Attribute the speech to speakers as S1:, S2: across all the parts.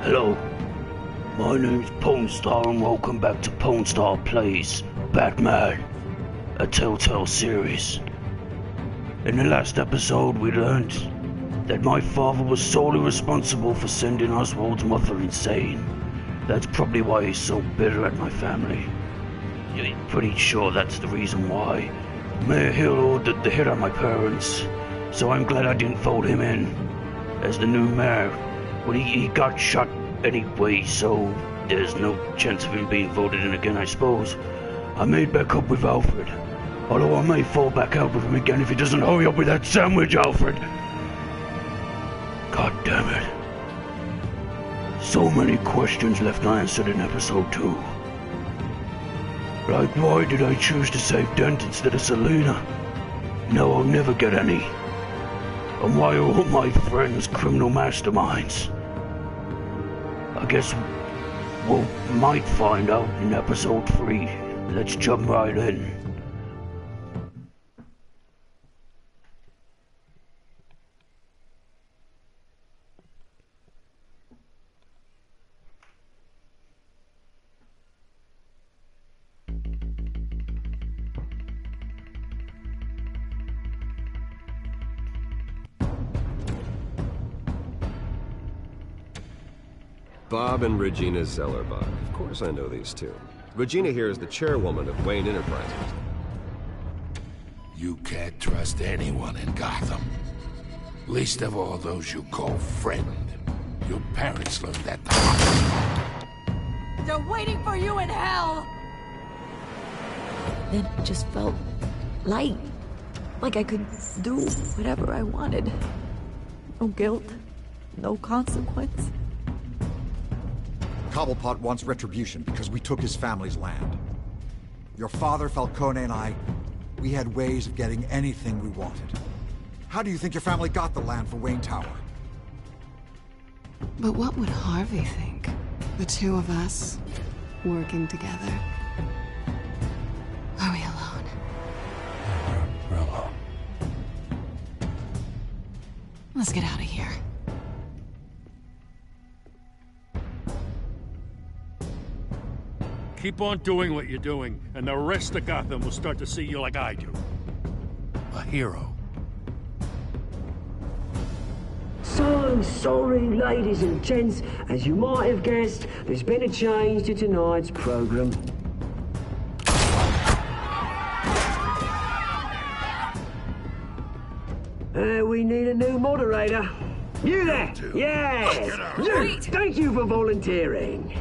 S1: Hello, my name's Ponestar and welcome back to Ponestar Plays Batman, a telltale series. In the last episode we learned that my father was solely responsible for sending Oswald's mother insane. That's probably why he's so bitter at my family. You're pretty sure that's the reason why. Mayor Hill ordered the hit on my parents, so I'm glad I didn't vote him in as the new mayor. Well, he got shot anyway, so there's no chance of him being voted in again, I suppose. I made back up with Alfred, although I may fall back out with him again if he doesn't hurry up with that sandwich, Alfred. God damn it. So many questions left unanswered in episode 2. Like, why did I choose to save Dent instead of Selina? No, I'll never get any. And why are all my friends criminal masterminds? I guess we'll might find out in episode 3. Let's jump right in.
S2: Bob and Regina Zellerbach. Of course I know these two. Regina here is the chairwoman of Wayne Enterprises.
S3: You can't trust anyone in Gotham. Least of all those you call friend. Your parents learned that the hard way.
S4: They're waiting for you in hell!
S5: Then it just felt light. Like I could do whatever I wanted. No guilt, no consequence.
S6: Cobblepot wants retribution because we took his family's land. Your father, Falcone, and I, we had ways of getting anything we wanted. How do you think your family got the land for Wayne Tower?
S7: But what would Harvey think? The two of us, working together. Are we alone?
S3: We're alone.
S7: Let's get out of here.
S8: Keep on doing what you're doing, and the rest of Gotham will start to see you like I do. A hero.
S9: So sorry, ladies and gents. As you might have guessed, there's been a change to tonight's program. We need a new moderator. You there? Yes! You! Thank you for volunteering.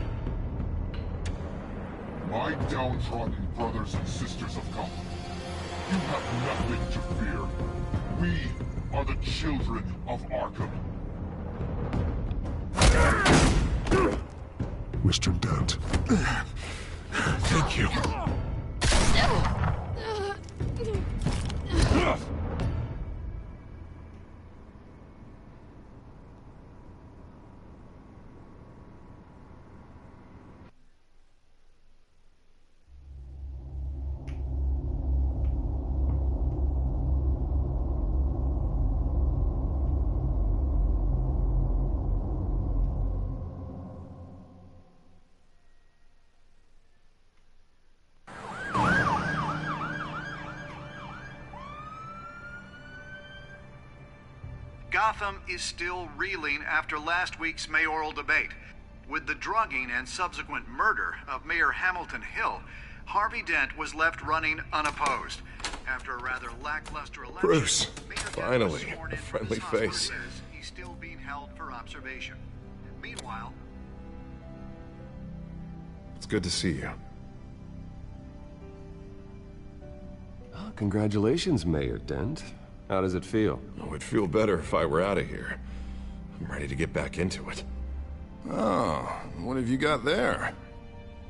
S10: My downtrodden brothers and sisters of Gotham, you have nothing to fear. We are the children of Arkham.
S3: Mr. Dent. Thank you.
S11: Gotham is still reeling after last week's mayoral debate. With the drugging and subsequent murder of Mayor Hamilton Hill, Harvey Dent was left running unopposed. After a rather lackluster election,
S2: Bruce,
S11: Mayor Dent was
S2: finally,
S11: sworn
S2: a
S11: in for
S2: friendly
S11: this hospital.
S2: face.
S11: He's still being held for observation. Meanwhile,
S2: It's good to see you. Oh, congratulations, Mayor Dent. How does it feel?
S12: Oh, it'd feel better if I were out of here. I'm ready to get back into it.
S2: Oh, what have you got there?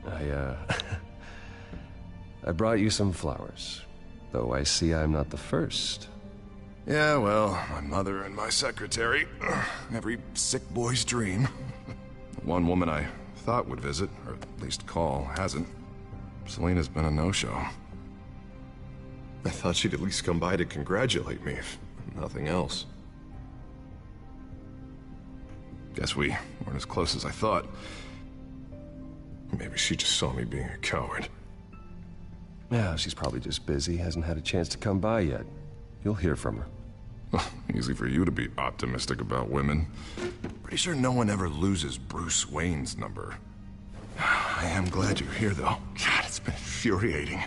S2: I brought you some flowers. Though I see I'm not the first.
S12: Yeah, well, my mother and my secretary. Every sick boy's dream. One woman I thought would visit, or at least call, hasn't. Selina's been a no-show. I thought she'd at least come by to congratulate me, if nothing else. Guess we weren't as close as I thought. Maybe she just saw me being a coward.
S2: Yeah, she's probably just busy, hasn't had a chance to come by yet. You'll hear from her.
S12: Easy for you to be optimistic about women. Pretty sure no one ever loses Bruce Wayne's number. I am glad you're here, though. God, it's been infuriating.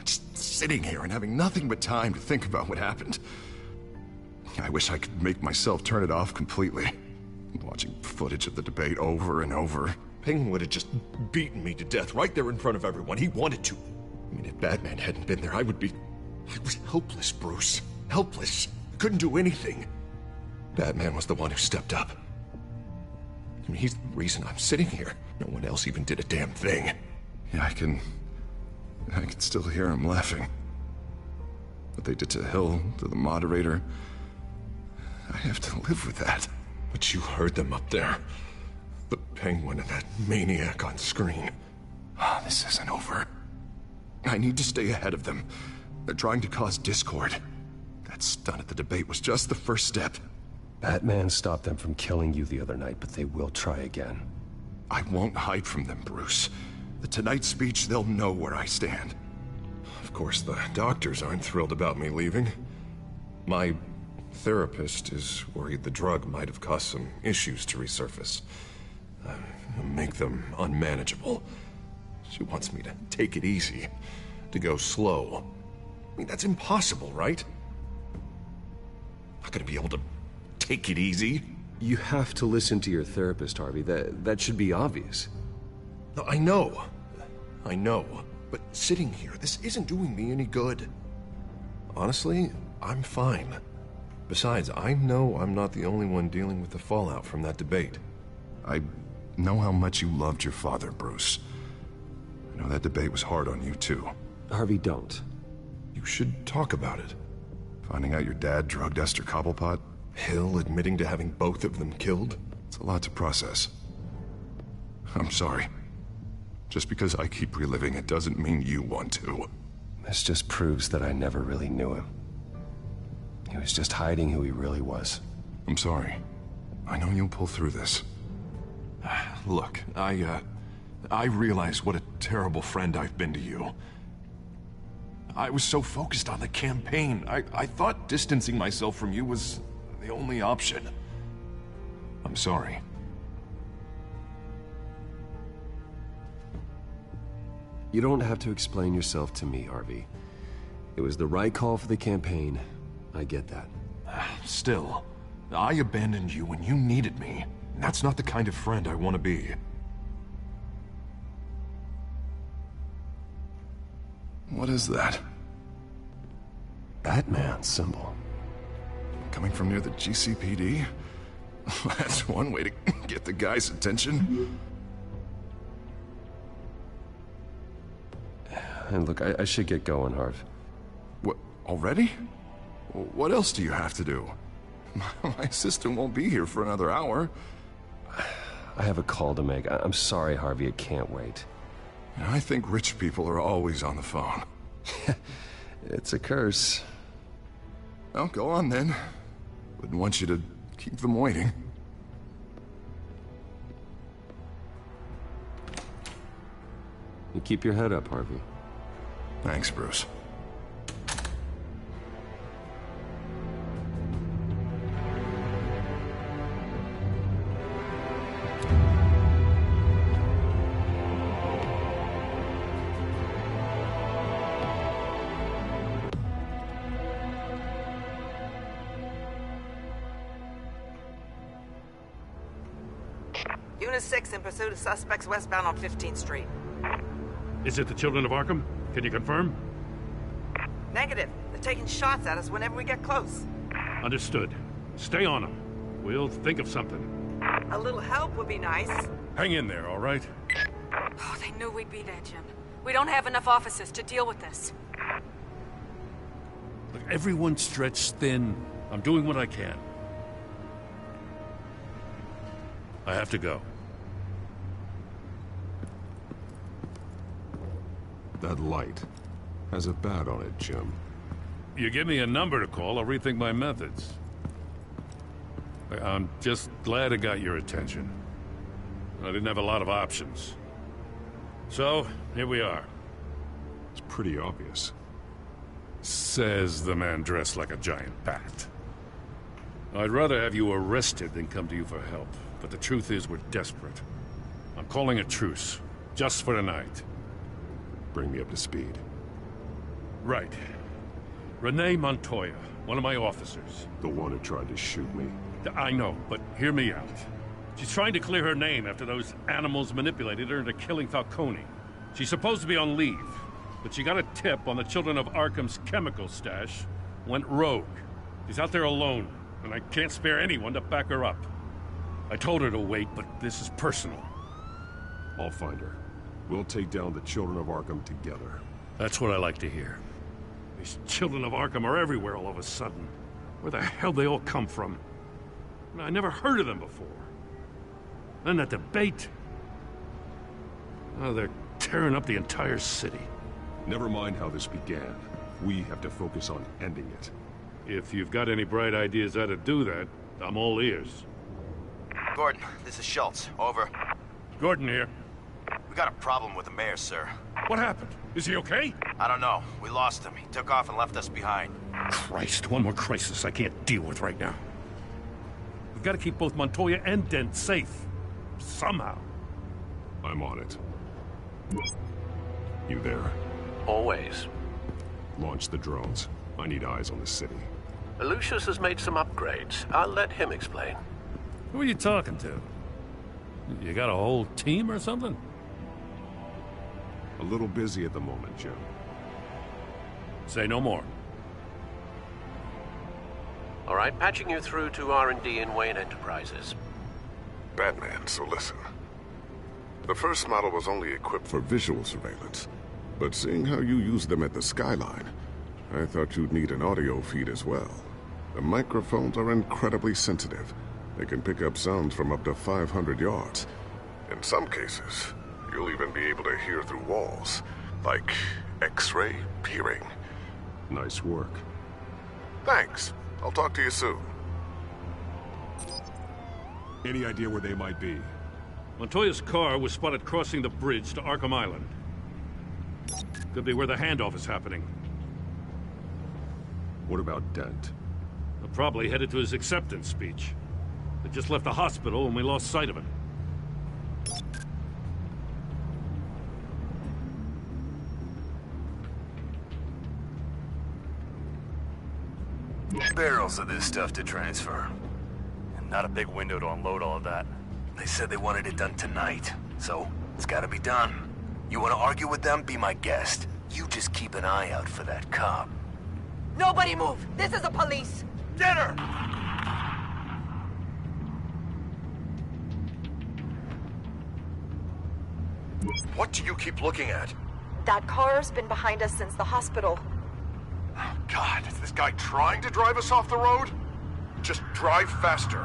S12: Just sitting here and having nothing but time to think about what happened. I wish I could make myself turn it off completely. Watching footage of the debate over and over.
S13: Penguin would have just beaten me to death right there in front of everyone. He wanted to. I mean, if Batman hadn't been there, I was helpless, Bruce. Helpless. Couldn't do anything. Batman was the one who stepped up. I mean, he's the reason I'm sitting here. No one else even did a damn thing.
S12: Yeah, I can still hear him laughing. What they did to Hill, to the moderator. I have to live with that.
S13: But you heard them up there. The Penguin and that maniac on screen.
S12: This isn't over. I need to stay ahead of them. They're trying to cause discord. That stunt at the debate was just the first step.
S2: Batman stopped them from killing you the other night, but they will try again.
S12: I won't hide from them, Bruce. The Tonight speech, they'll know where I stand.
S13: Of course, the doctors aren't thrilled about me leaving. My therapist is worried the drug might have caused some issues to resurface. Make them unmanageable. She wants me to take it easy, to go slow. I mean, that's impossible, right? Not gonna be able to take it easy.
S2: You have to listen to your therapist, Harvey. That should be obvious.
S13: No, I know. But sitting here, this isn't doing me any good. Honestly, I'm fine. Besides, I know I'm not the only one dealing with the fallout from that debate.
S12: I know how much you loved your father, Bruce. I know that debate was hard on you, too.
S2: Harvey, don't.
S13: You should talk about it.
S12: Finding out your dad drugged Esther Cobblepot?
S13: Hill admitting to having both of them killed?
S12: It's a lot to process. I'm sorry. Just because I keep reliving it doesn't mean you want to.
S2: This just proves that I never really knew him. He was just hiding who he really was.
S12: I'm sorry. I know you'll pull through this.
S13: Look, I realize what a terrible friend I've been to you. I was so focused on the campaign. I thought distancing myself from you was the only option. I'm sorry.
S2: You don't have to explain yourself to me, Harvey. It was the right call for the campaign. I get that.
S13: Still, I abandoned you when you needed me. That's not the kind of friend I want to be.
S12: What is that?
S2: Batman symbol.
S12: Coming from near the GCPD? That's one way to get the guy's attention.
S2: And look, I should get going, Harv.
S12: What, already? What else do you have to do? My assistant won't be here for another hour.
S2: I have a call to make. I'm sorry, Harvey, it can't wait.
S12: I think rich people are always on the phone.
S2: It's a curse.
S12: Well, go on then. Wouldn't want you to keep them waiting.
S2: You keep your head up, Harvey.
S12: Thanks, Bruce.
S14: Unit 6 in pursuit of suspects westbound on 15th Street.
S8: Is it the Children of Arkham? Can you confirm?
S14: Negative. They're taking shots at us whenever we get close.
S8: Understood. Stay on them. We'll think of something.
S14: A little help would be nice.
S8: Hang in there, all right?
S4: Oh, they knew we'd be there, Jim. We don't have enough officers to deal with this.
S8: Look, everyone's stretched thin. I'm doing what I can. I have to go.
S13: That light has a bat on it, Jim.
S8: You give me a number to call, I'll rethink my methods. I'm just glad it got your attention. I didn't have a lot of options. So, here we are.
S13: It's pretty obvious.
S8: Says the man dressed like a giant bat. I'd rather have you arrested than come to you for help, but the truth is we're desperate. I'm calling a truce, just for tonight.
S13: Bring me up to speed.
S8: Right. Renee Montoya, one of my officers.
S13: The one who tried to shoot me.
S8: I know, but hear me out. She's trying to clear her name after those animals manipulated her into killing Falcone. She's supposed to be on leave, but she got a tip on the Children of Arkham's chemical stash, went rogue. She's out there alone, and I can't spare anyone to back her up. I told her to wait, but this is personal.
S13: I'll find her. We'll take down the Children of Arkham together.
S8: That's what I like to hear. These Children of Arkham are everywhere all of a sudden. Where the hell they all come from? I never heard of them before. Then that debate. Oh, they're tearing up the entire city.
S13: Never mind how this began. We have to focus on ending it.
S8: If you've got any bright ideas how to do that, I'm all ears.
S15: Gordon, this is Schultz. Over.
S8: Gordon here.
S15: We got a problem with the mayor, sir.
S8: What happened? Is he okay?
S15: I don't know. We lost him. He took off and left us behind.
S8: Christ, one more crisis I can't deal with right now. We've got to keep both Montoya and Dent safe. Somehow.
S13: I'm on it. You there?
S16: Always.
S13: Launch the drones. I need eyes on the city.
S16: Lucius has made some upgrades. I'll let him explain.
S8: Who are you talking to? You got a whole team or something?
S13: A little busy at the moment, Jim.
S8: Say no more.
S16: All right, patching you through to R&D in Wayne Enterprises.
S10: Batman, so listen. The first model was only equipped for visual surveillance, but seeing how you use them at the Skyline, I thought you'd need an audio feed as well. The microphones are incredibly sensitive. They can pick up sounds from up to 500 yards. In some cases, you'll even be able to hear through walls, like X-ray peering.
S13: Nice work.
S10: Thanks. I'll talk to you soon.
S13: Any idea where they might be?
S8: Montoya's car was spotted crossing the bridge to Arkham Island. Could be where the handoff is happening.
S13: What about Dent?
S8: Probably headed to his acceptance speech. They just left the hospital and we lost sight of him.
S17: Barrels of this stuff to transfer. And not a big window to unload all of that. They said they wanted it done tonight, so it's gotta be done. You wanna argue with them? Be my guest. You just keep an eye out for that cop.
S14: Nobody move! This is the police!
S17: Get her! What do you keep looking at?
S18: That car's been behind us since the hospital.
S17: Oh, God, is this guy trying to drive us off the road? Just drive faster.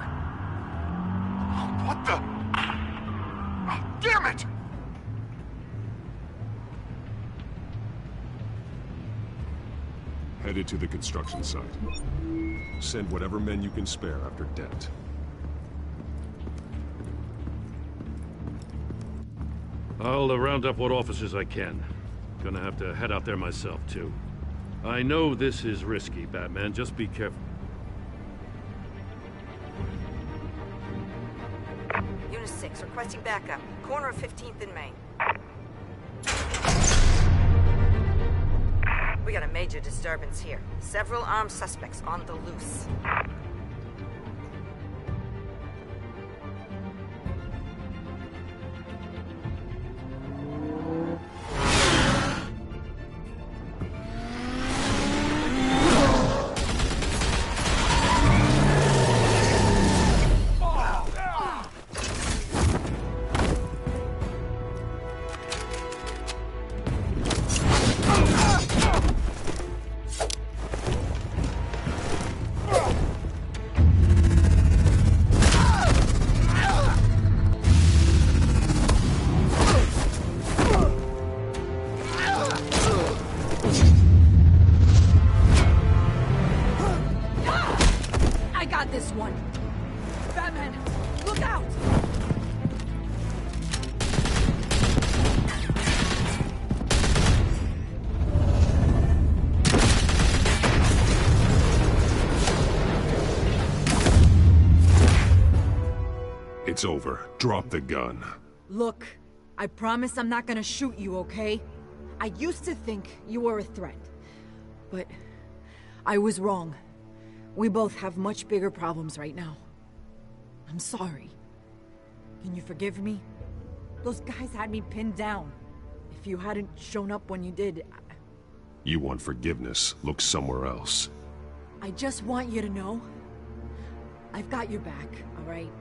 S17: What the? Oh, damn it!
S13: Headed to the construction site. Send whatever men you can spare after Dent.
S8: I'll round up what officers I can. Gonna have to head out there myself, too. I know this is risky, Batman. Just be careful.
S14: Unit 6, requesting backup. Corner of 15th and Main. We got a major disturbance here. Several armed suspects on the loose.
S10: It's over. Drop the gun.
S19: Look, I promise I'm not gonna shoot you, okay? I used to think you were a threat, but I was wrong. We both have much bigger problems right now. I'm sorry. Can you forgive me? Those guys had me pinned down. If you hadn't shown up when you did,
S10: You want forgiveness? Look somewhere else.
S19: I just want you to know, I've got your back, alright?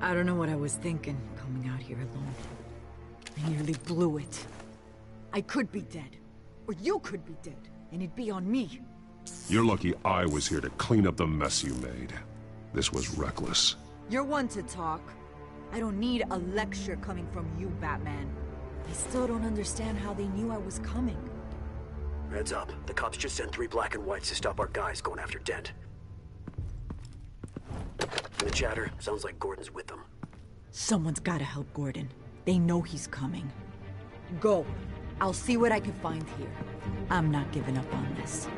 S19: I don't know what I was thinking, coming out here alone. I nearly blew it. I could be dead. Or you could be dead, and it'd be on me.
S10: You're lucky I was here to clean up the mess you made. This was reckless.
S19: You're one to talk. I don't need a lecture coming from you, Batman. I still don't understand how they knew I was coming.
S20: Heads up. The cops just sent 3 black and whites to stop our guys going after Dent. From the chatter, sounds like Gordon's with them.
S19: Someone's gotta help Gordon. They know he's coming. Go. I'll see what I can find here. I'm not giving up on this.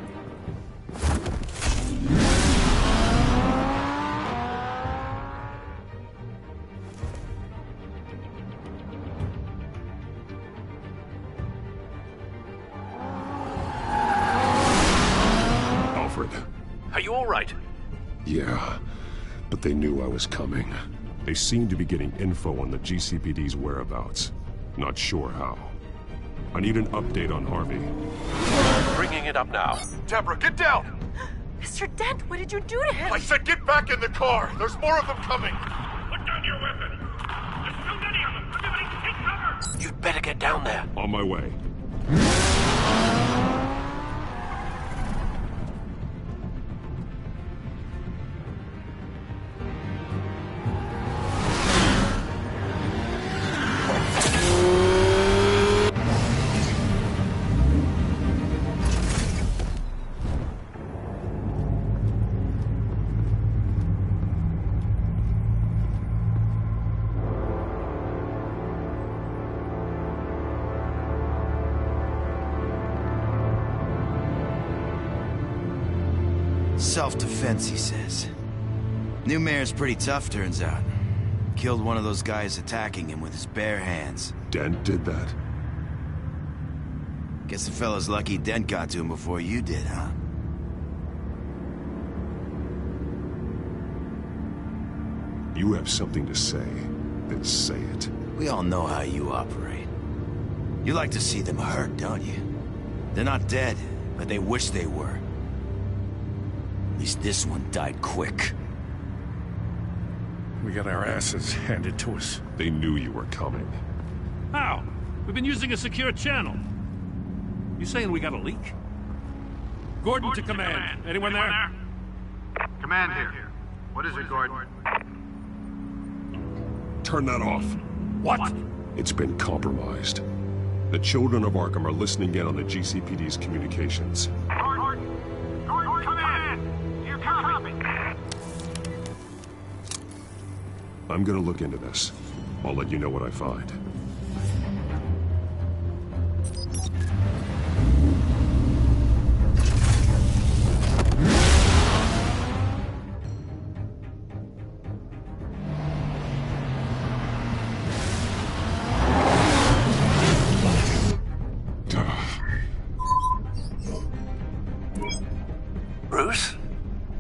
S10: Alfred.
S16: Are you all right?
S10: Yeah, but they knew I was coming. They seemed to be getting info on the GCPD's whereabouts. Not sure how. I need an update on Harvey.
S16: Bringing it up now.
S17: Deborah, get down!
S19: Mr. Dent, what did you do to him?
S17: I said get back in the car! There's more of them coming!
S8: Put down your weapon! There's too many of them! Everybody take cover!
S16: You'd better get down there.
S10: On my way.
S15: Self-defense, he says. New mayor's pretty tough, turns out. Killed one of those guys attacking him with his bare hands.
S10: Dent did that?
S15: Guess the fella's lucky Dent got to him before you did, huh?
S10: You have something to say, then say it.
S15: We all know how you operate. You like to see them hurt, don't you? They're not dead, but they wish they were. At least this one died quick.
S8: We got our asses handed to us.
S10: They knew you were coming.
S8: How? We've been using a secure channel. You saying we got a leak? Gordon to command. Anyone there?
S11: Command here. What is it, Gordon?
S10: Turn that off.
S8: What?
S10: It's been compromised. The children of Arkham are listening in on the GCPD's communications.
S11: Gordon, command! Do you copy?
S10: I'm gonna look into this. I'll let you know what I find.
S16: Bruce?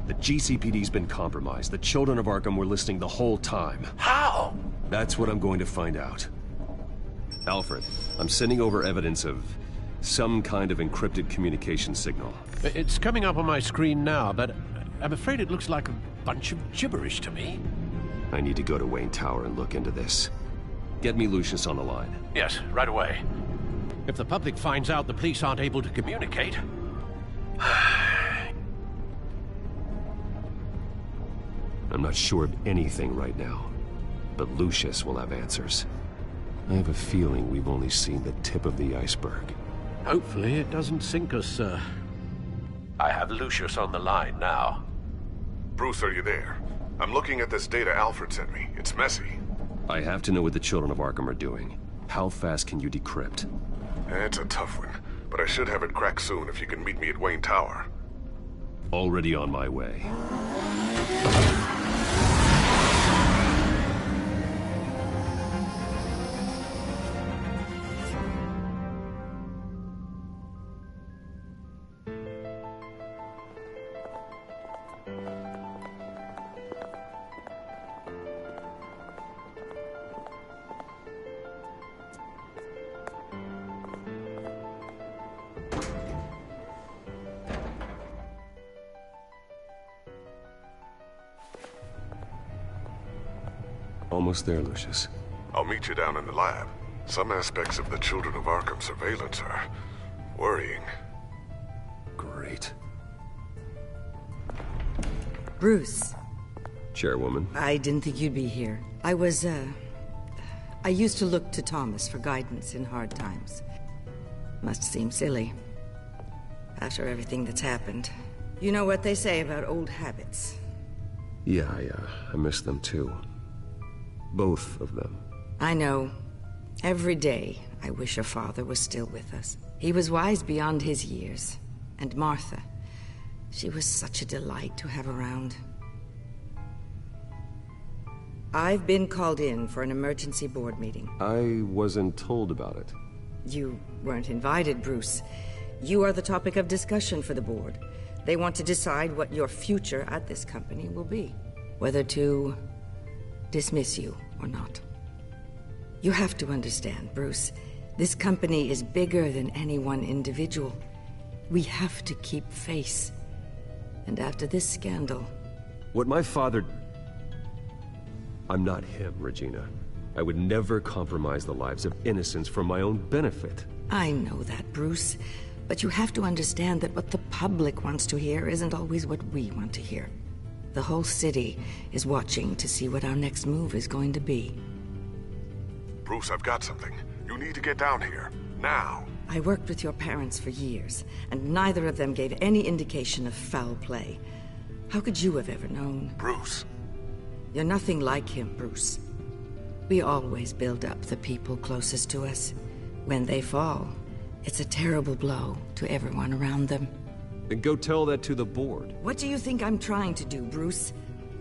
S2: The GCPD's been compromised. The children of Arkham were listening the whole time.
S16: How?
S2: That's what I'm going to find out. Alfred, I'm sending over evidence of some kind of encrypted communication signal.
S16: It's coming up on my screen now, but I'm afraid it looks like a bunch of gibberish to me.
S2: I need to go to Wayne Tower and look into this. Get me Lucius on the line.
S16: Yes, right away. If the public finds out the police aren't able to communicate...
S2: I'm not sure of anything right now, but Lucius will have answers. I have a feeling we've only seen the tip of the iceberg.
S16: Hopefully it doesn't sink us, sir. I have Lucius on the line now.
S10: Bruce, are you there? I'm looking at this data Alfred sent me. It's messy.
S2: I have to know what the children of Arkham are doing. How fast can you decrypt?
S10: It's a tough one, but I should have it cracked soon if you can meet me at Wayne Tower.
S2: Already on my way. almost there, Lucius.
S10: I'll meet you down in the lab. Some aspects of the Children of Arkham surveillance are worrying.
S2: Great.
S21: Bruce.
S2: Chairwoman.
S21: I didn't think you'd be here. I used to look to Thomas for guidance in hard times. Must seem silly. After everything that's happened. You know what they say about old habits.
S2: Yeah, I miss them too. Both of them.
S21: I know. Every day, I wish your father was still with us. He was wise beyond his years. And Martha, she was such a delight to have around. I've been called in for an emergency board meeting.
S2: I wasn't told about it.
S21: You weren't invited, Bruce. You are the topic of discussion for the board. They want to decide what your future at this company will be. Whether to dismiss you or not. You have to understand, Bruce. This company is bigger than any one individual. We have to keep face. And after this scandal...
S2: What my father... I'm not him, Regina. I would never compromise the lives of innocents for my own benefit.
S21: I know that, Bruce. But you have to understand that what the public wants to hear isn't always what we want to hear. The whole city is watching to see what our next move is going to be.
S10: Bruce, I've got something. You need to get down here. Now.
S21: I worked with your parents for years, and neither of them gave any indication of foul play. How could you have ever known?
S10: Bruce.
S21: You're nothing like him, Bruce. We always build up the people closest to us. When they fall, it's a terrible blow to everyone around them.
S2: Then go tell that to the board.
S21: What do you think I'm trying to do, Bruce?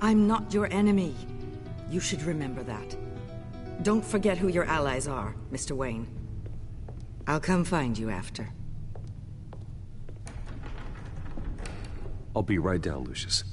S21: I'm not your enemy. You should remember that. Don't forget who your allies are, Mr. Wayne. I'll come find you after.
S2: I'll be right down, Lucius.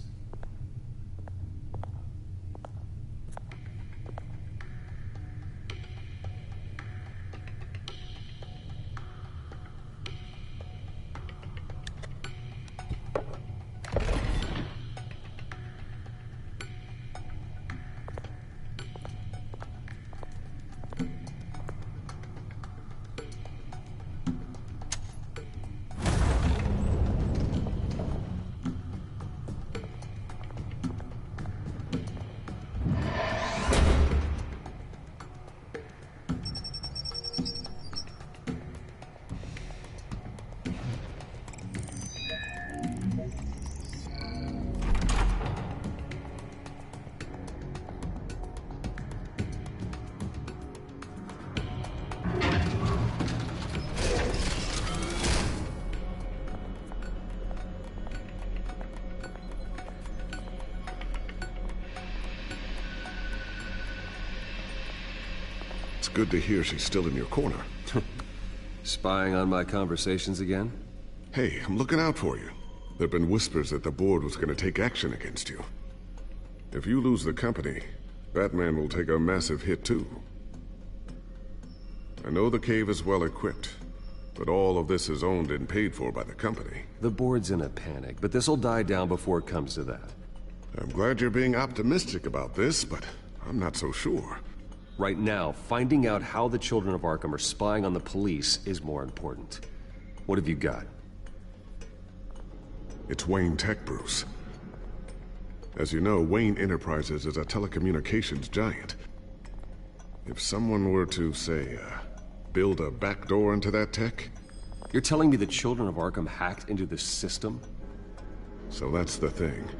S10: It's good to hear she's still in your corner.
S2: Spying on my conversations again?
S10: Hey, I'm looking out for you. There've been whispers that the board was going to take action against you. If you lose the company, Batman will take a massive hit too. I know the cave is well equipped, but all of this is owned and paid for by the company.
S2: The board's in a panic, but this'll die down before it comes to that.
S10: I'm glad you're being optimistic about this, but I'm not so sure.
S2: Right now, finding out how the Children of Arkham are spying on the police is more important. What have you got?
S10: It's Wayne Tech, Bruce. As you know, Wayne Enterprises is a telecommunications giant. If someone were to, say, build a backdoor into that tech...
S2: You're telling me the Children of Arkham hacked into this system?
S10: So that's the thing.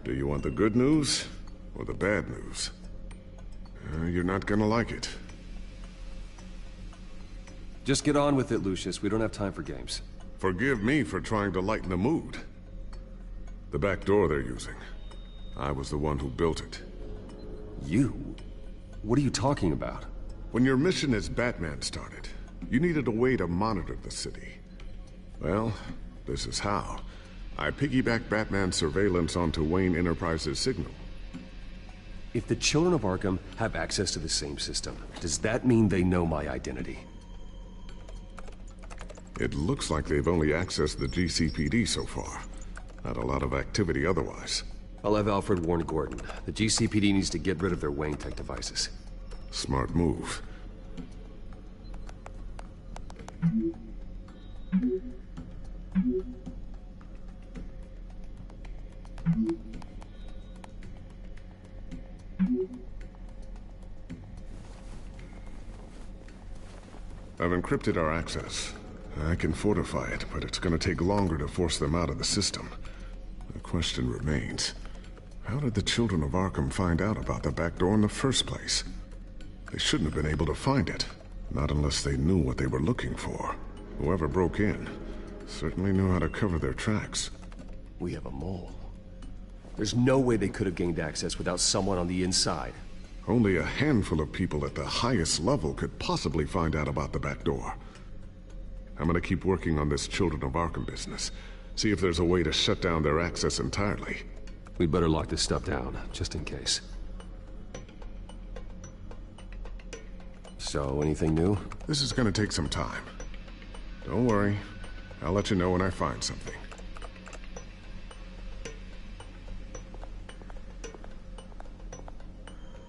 S10: Do you want the good news or the bad news? You're not gonna like it.
S2: Just get on with it, Lucius. We don't have time for games.
S10: Forgive me for trying to lighten the mood. The back door they're using. I was the one who built it.
S2: You? What are you talking about?
S10: When your mission as Batman started, you needed a way to monitor the city. Well, this is how. I piggybacked Batman's surveillance onto Wayne Enterprises' signal.
S2: If the Children of Arkham have access to the same system, does that mean they know my identity?
S10: It looks like they've only accessed the GCPD so far. Not a lot of activity otherwise.
S2: I'll have Alfred warn Gordon. The GCPD needs to get rid of their Wayne Tech devices.
S10: Smart move. I've encrypted our access. I can fortify it, but it's gonna take longer to force them out of the system. The question remains, how did the children of Arkham find out about the back door in the first place? They shouldn't have been able to find it, not unless they knew what they were looking for. Whoever broke in certainly knew how to cover their tracks.
S2: We have a mole. There's no way they could have gained access without someone on the inside.
S10: Only a handful of people at the highest level could possibly find out about the back door. I'm gonna keep working on this Children of Arkham business. See if there's a way to shut down their access entirely.
S2: We'd better lock this stuff down, just in case. So, anything new?
S10: This is gonna take some time. Don't worry. I'll let you know when I find something.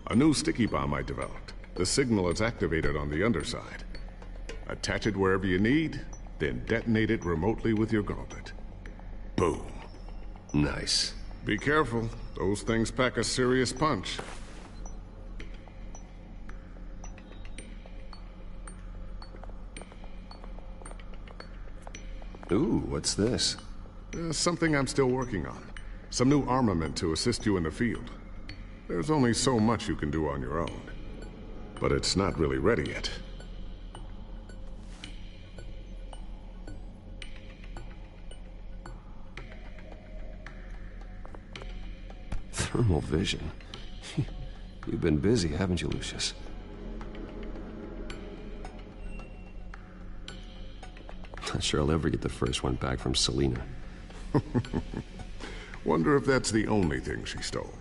S10: A new sticky bomb I developed. The signal is activated on the underside. Attach it wherever you need, then detonate it remotely with your gauntlet. Boom.
S2: Nice.
S10: Be careful. Those things pack a serious punch.
S2: Ooh, what's this?
S10: Something I'm still working on. Some new armament to assist you in the field. There's only so much you can do on your own. But it's not really ready yet.
S2: Thermal vision. You've been busy, haven't you, Lucius? Not sure I'll ever get the first one back from Selina.
S10: Wonder if that's the only thing she stole.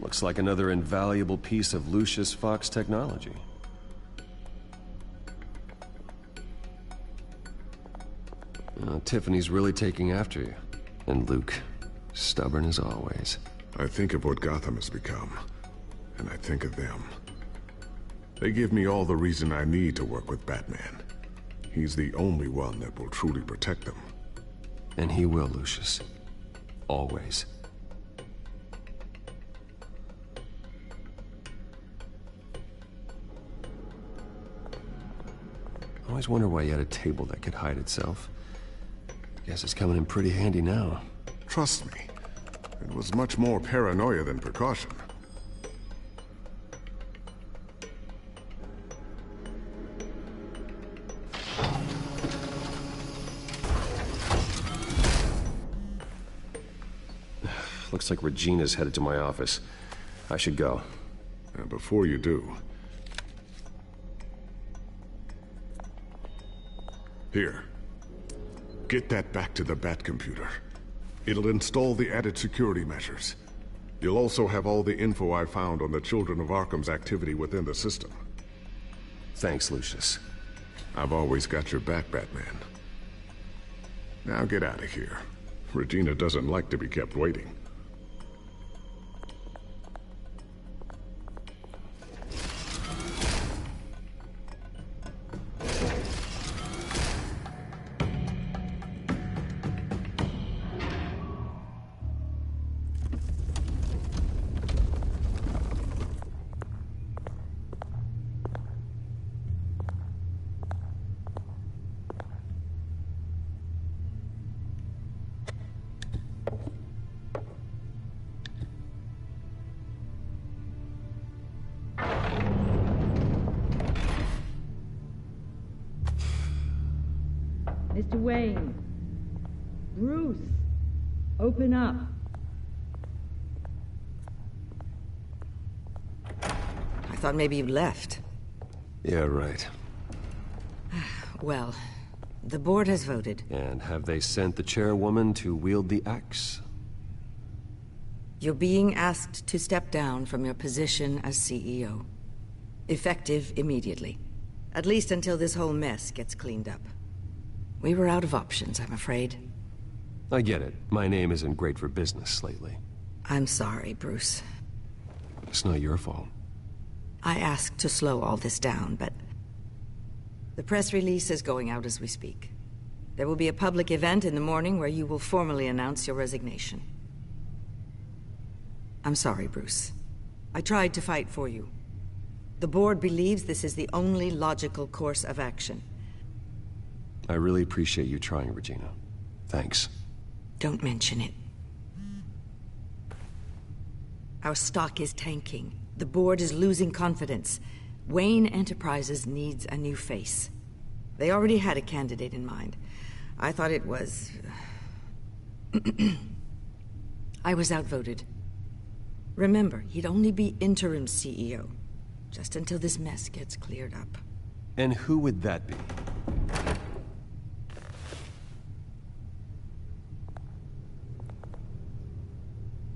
S2: Looks like another invaluable piece of Lucius Fox technology. Tiffany's really taking after you. And Luke, stubborn as always.
S10: I think of what Gotham has become, and I think of them. They give me all the reason I need to work with Batman. He's the only one that will truly protect them.
S2: And he will, Lucius. Always. I always wonder why you had a table that could hide itself. Guess it's coming in pretty handy now.
S10: Trust me, it was much more paranoia than precaution.
S2: Looks like Regina's headed to my office. I should go.
S10: And before you do... Here. Get that back to the Bat computer. It'll install the added security measures. You'll also have all the info I found on the Children of Arkham's activity within the system.
S2: Thanks, Lucius.
S10: I've always got your back, Batman. Now get out of here. Regina doesn't like to be kept waiting.
S19: Mr. Wayne. Bruce. Open up.
S21: I thought maybe you left.
S2: Yeah, right.
S21: Well, the board has voted.
S2: And have they sent the chairwoman to wield the axe?
S21: You're being asked to step down from your position as CEO. Effective immediately. At least until this whole mess gets cleaned up. We were out of options, I'm afraid.
S2: I get it. My name isn't great for business lately.
S21: I'm sorry, Bruce.
S2: It's not your fault.
S21: I asked to slow all this down, but... the press release is going out as we speak. There will be a public event in the morning where you will formally announce your resignation. I'm sorry, Bruce. I tried to fight for you. The board believes this is the only logical course of action.
S2: I really appreciate you trying, Regina. Thanks.
S21: Don't mention it. Our stock is tanking. The board is losing confidence. Wayne Enterprises needs a new face. They already had a candidate in mind. I thought it was... I was outvoted. Remember, he'd only be interim CEO, just until this mess gets cleared up.
S2: And who would that be?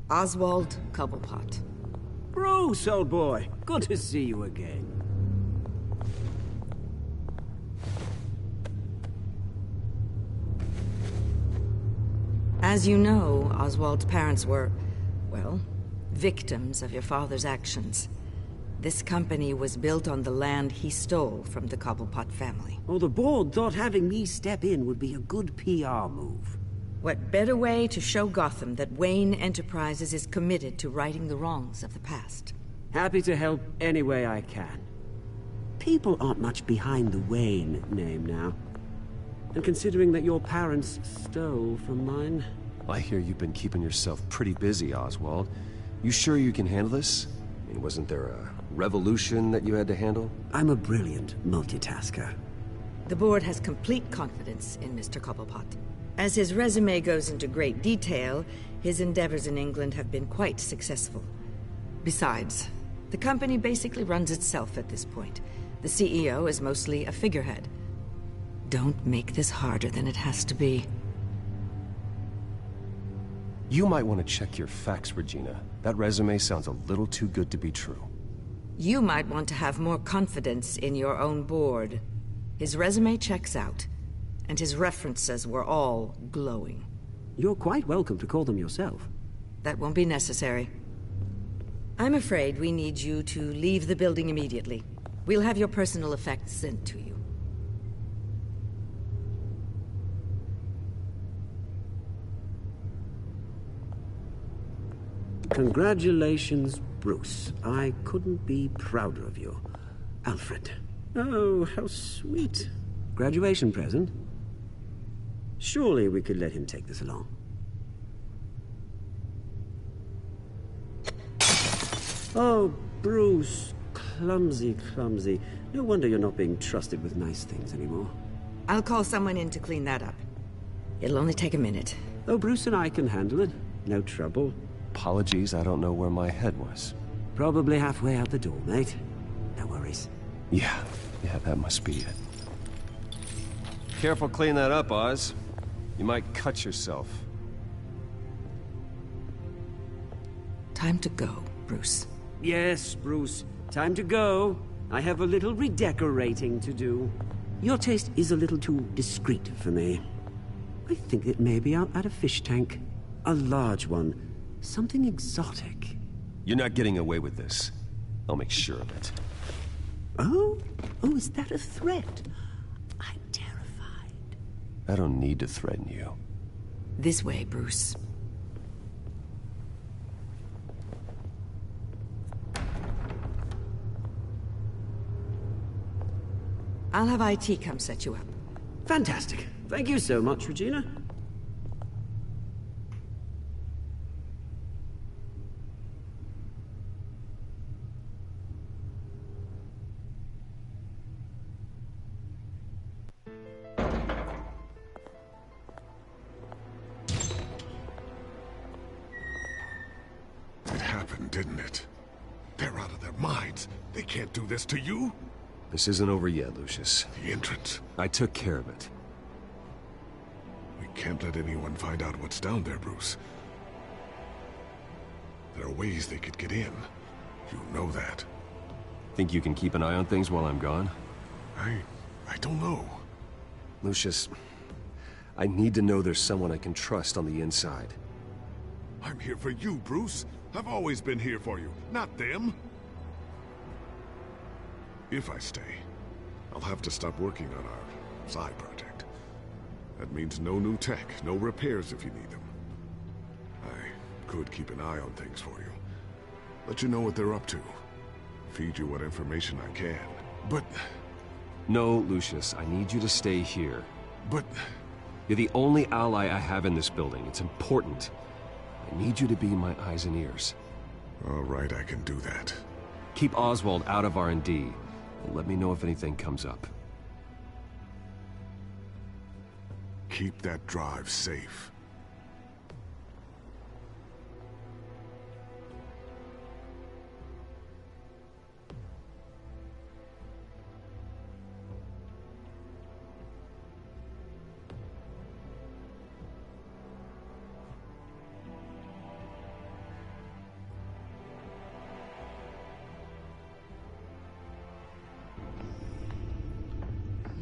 S21: Oswald Cobblepot.
S20: Bruce, old boy. Good to see you again.
S21: As you know, Oswald's parents were, well, victims of your father's actions. This company was built on the land he stole from the Cobblepot family.
S20: Oh, the board thought having me step in would be a good PR move.
S21: What better way to show Gotham that Wayne Enterprises is committed to righting the wrongs of the past?
S20: Happy to help any way I can. People aren't much behind the Wayne name now. And considering that your parents stole from mine...
S2: I hear you've been keeping yourself pretty busy, Oswald. You sure you can handle this? I mean, wasn't there a revolution that you had to handle?
S20: I'm a brilliant multitasker.
S21: The board has complete confidence in Mr. Cobblepot. As his resume goes into great detail, his endeavors in England have been quite successful. Besides, the company basically runs itself at this point. The CEO is mostly a figurehead. Don't make this harder than it has to be.
S2: You might want to check your facts, Regina. That resume sounds a little too good to be true.
S21: You might want to have more confidence in your own board. His resume checks out. And his references were all glowing.
S20: You're quite welcome to call them yourself.
S21: That won't be necessary. I'm afraid we need you to leave the building immediately. We'll have your personal effects sent to you.
S20: Congratulations, Bruce. I couldn't be prouder of you. Alfred. Oh, how sweet. Graduation present? Surely we could let him take this along. Oh, Bruce. Clumsy, clumsy. No wonder you're not being trusted with nice things anymore.
S21: I'll call someone in to clean that up. It'll only take a minute.
S20: Oh, Bruce and I can handle it. No trouble.
S2: Apologies, I don't know where my head was.
S20: Probably halfway out the door, mate. No worries.
S2: Yeah, that must be it. Careful cleaning that up, Oz. You might cut yourself.
S21: Time to go, Bruce.
S20: Yes, Bruce. Time to go. I have a little redecorating to do. Your taste is a little too discreet for me. I think that maybe I'll add a fish tank. A large one. Something exotic.
S2: You're not getting away with this. I'll make sure of it.
S20: Oh? Oh, is that a threat? I'm terrified.
S2: I don't need to threaten you.
S21: This way, Bruce. I'll have IT come set you up.
S20: Fantastic. Thank you so much, Regina.
S10: It happened, didn't it? They're out of their minds. They can't do this to you.
S2: This isn't over yet, Lucius.
S10: The entrance.
S2: I took care of it.
S10: We can't let anyone find out what's down there, Bruce. There are ways they could get in. You know that.
S2: Think you can keep an eye on things while I'm gone?
S10: I don't know.
S2: Lucius, I need to know there's someone I can trust on the inside.
S10: I'm here for you, Bruce. I've always been here for you, not them. If I stay, I'll have to stop working on our side project. That means no new tech, no repairs if you need them. I could keep an eye on things for you. Let you know what they're up to. Feed you what information I can. But...
S2: No, Lucius, I need you to stay here.
S10: But...
S2: You're the only ally I have in this building. It's important. I need you to be my eyes and ears.
S10: All right, I can do that.
S2: Keep Oswald out of R&D, and let me know if anything comes up.
S10: Keep that drive safe.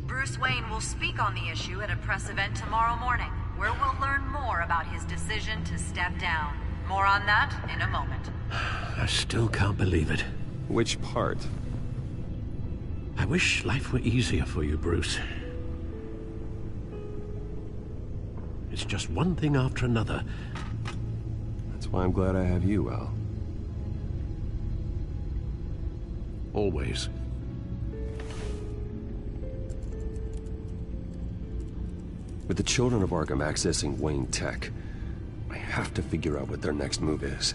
S1: Bruce Wayne will speak on the issue at a press event tomorrow morning, where we'll learn more about his decision to step down. More on that in a moment.
S16: I still can't believe it.
S2: Which part?
S16: I wish life were easier for you, Bruce. It's just one thing after another.
S2: That's why I'm glad I have you, Al.
S16: Always.
S2: With the children of Arkham accessing Wayne Tech, I have to figure out what their next move is.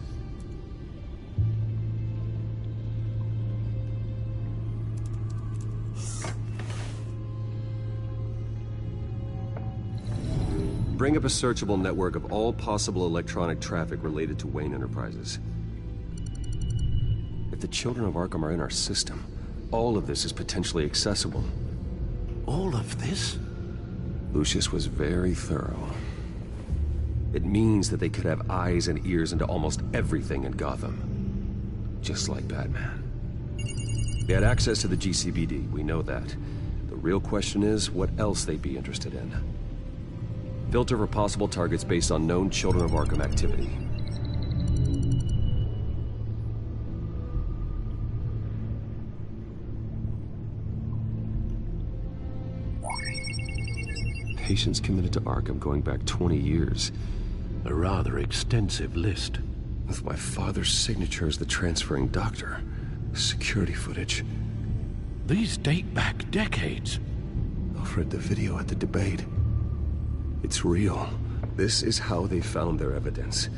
S2: Bring up a searchable network of all possible electronic traffic related to Wayne Enterprises. If the children of Arkham are in our system, all of this is potentially accessible.
S16: All of this?
S2: Lucius was very thorough. It means that they could have eyes and ears into almost everything in Gotham. Just like Batman. They had access to the GCPD, we know that. The real question is, what else they'd be interested in. Filter for possible targets based on known Children of Arkham activity. Patients committed to Arkham going back 20 years.
S16: A rather extensive list.
S2: With my father's signature as the transferring doctor. Security footage.
S16: These date back decades.
S2: I've read the video at the debate. It's real. This is how they found their evidence.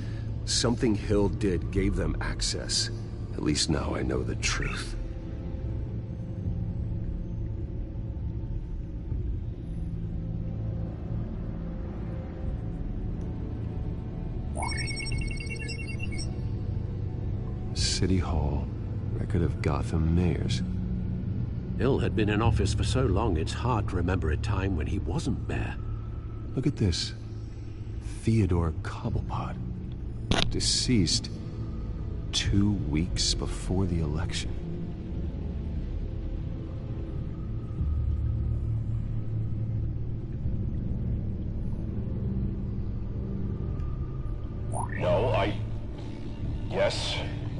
S2: Something Hill did gave them access. At least now I know the truth. City Hall, record of Gotham mayors.
S16: Hill had been in office for so long, it's hard to remember a time when he wasn't mayor.
S2: Look at this. Theodore Cobblepot. Deceased 2 weeks before the election.
S22: No,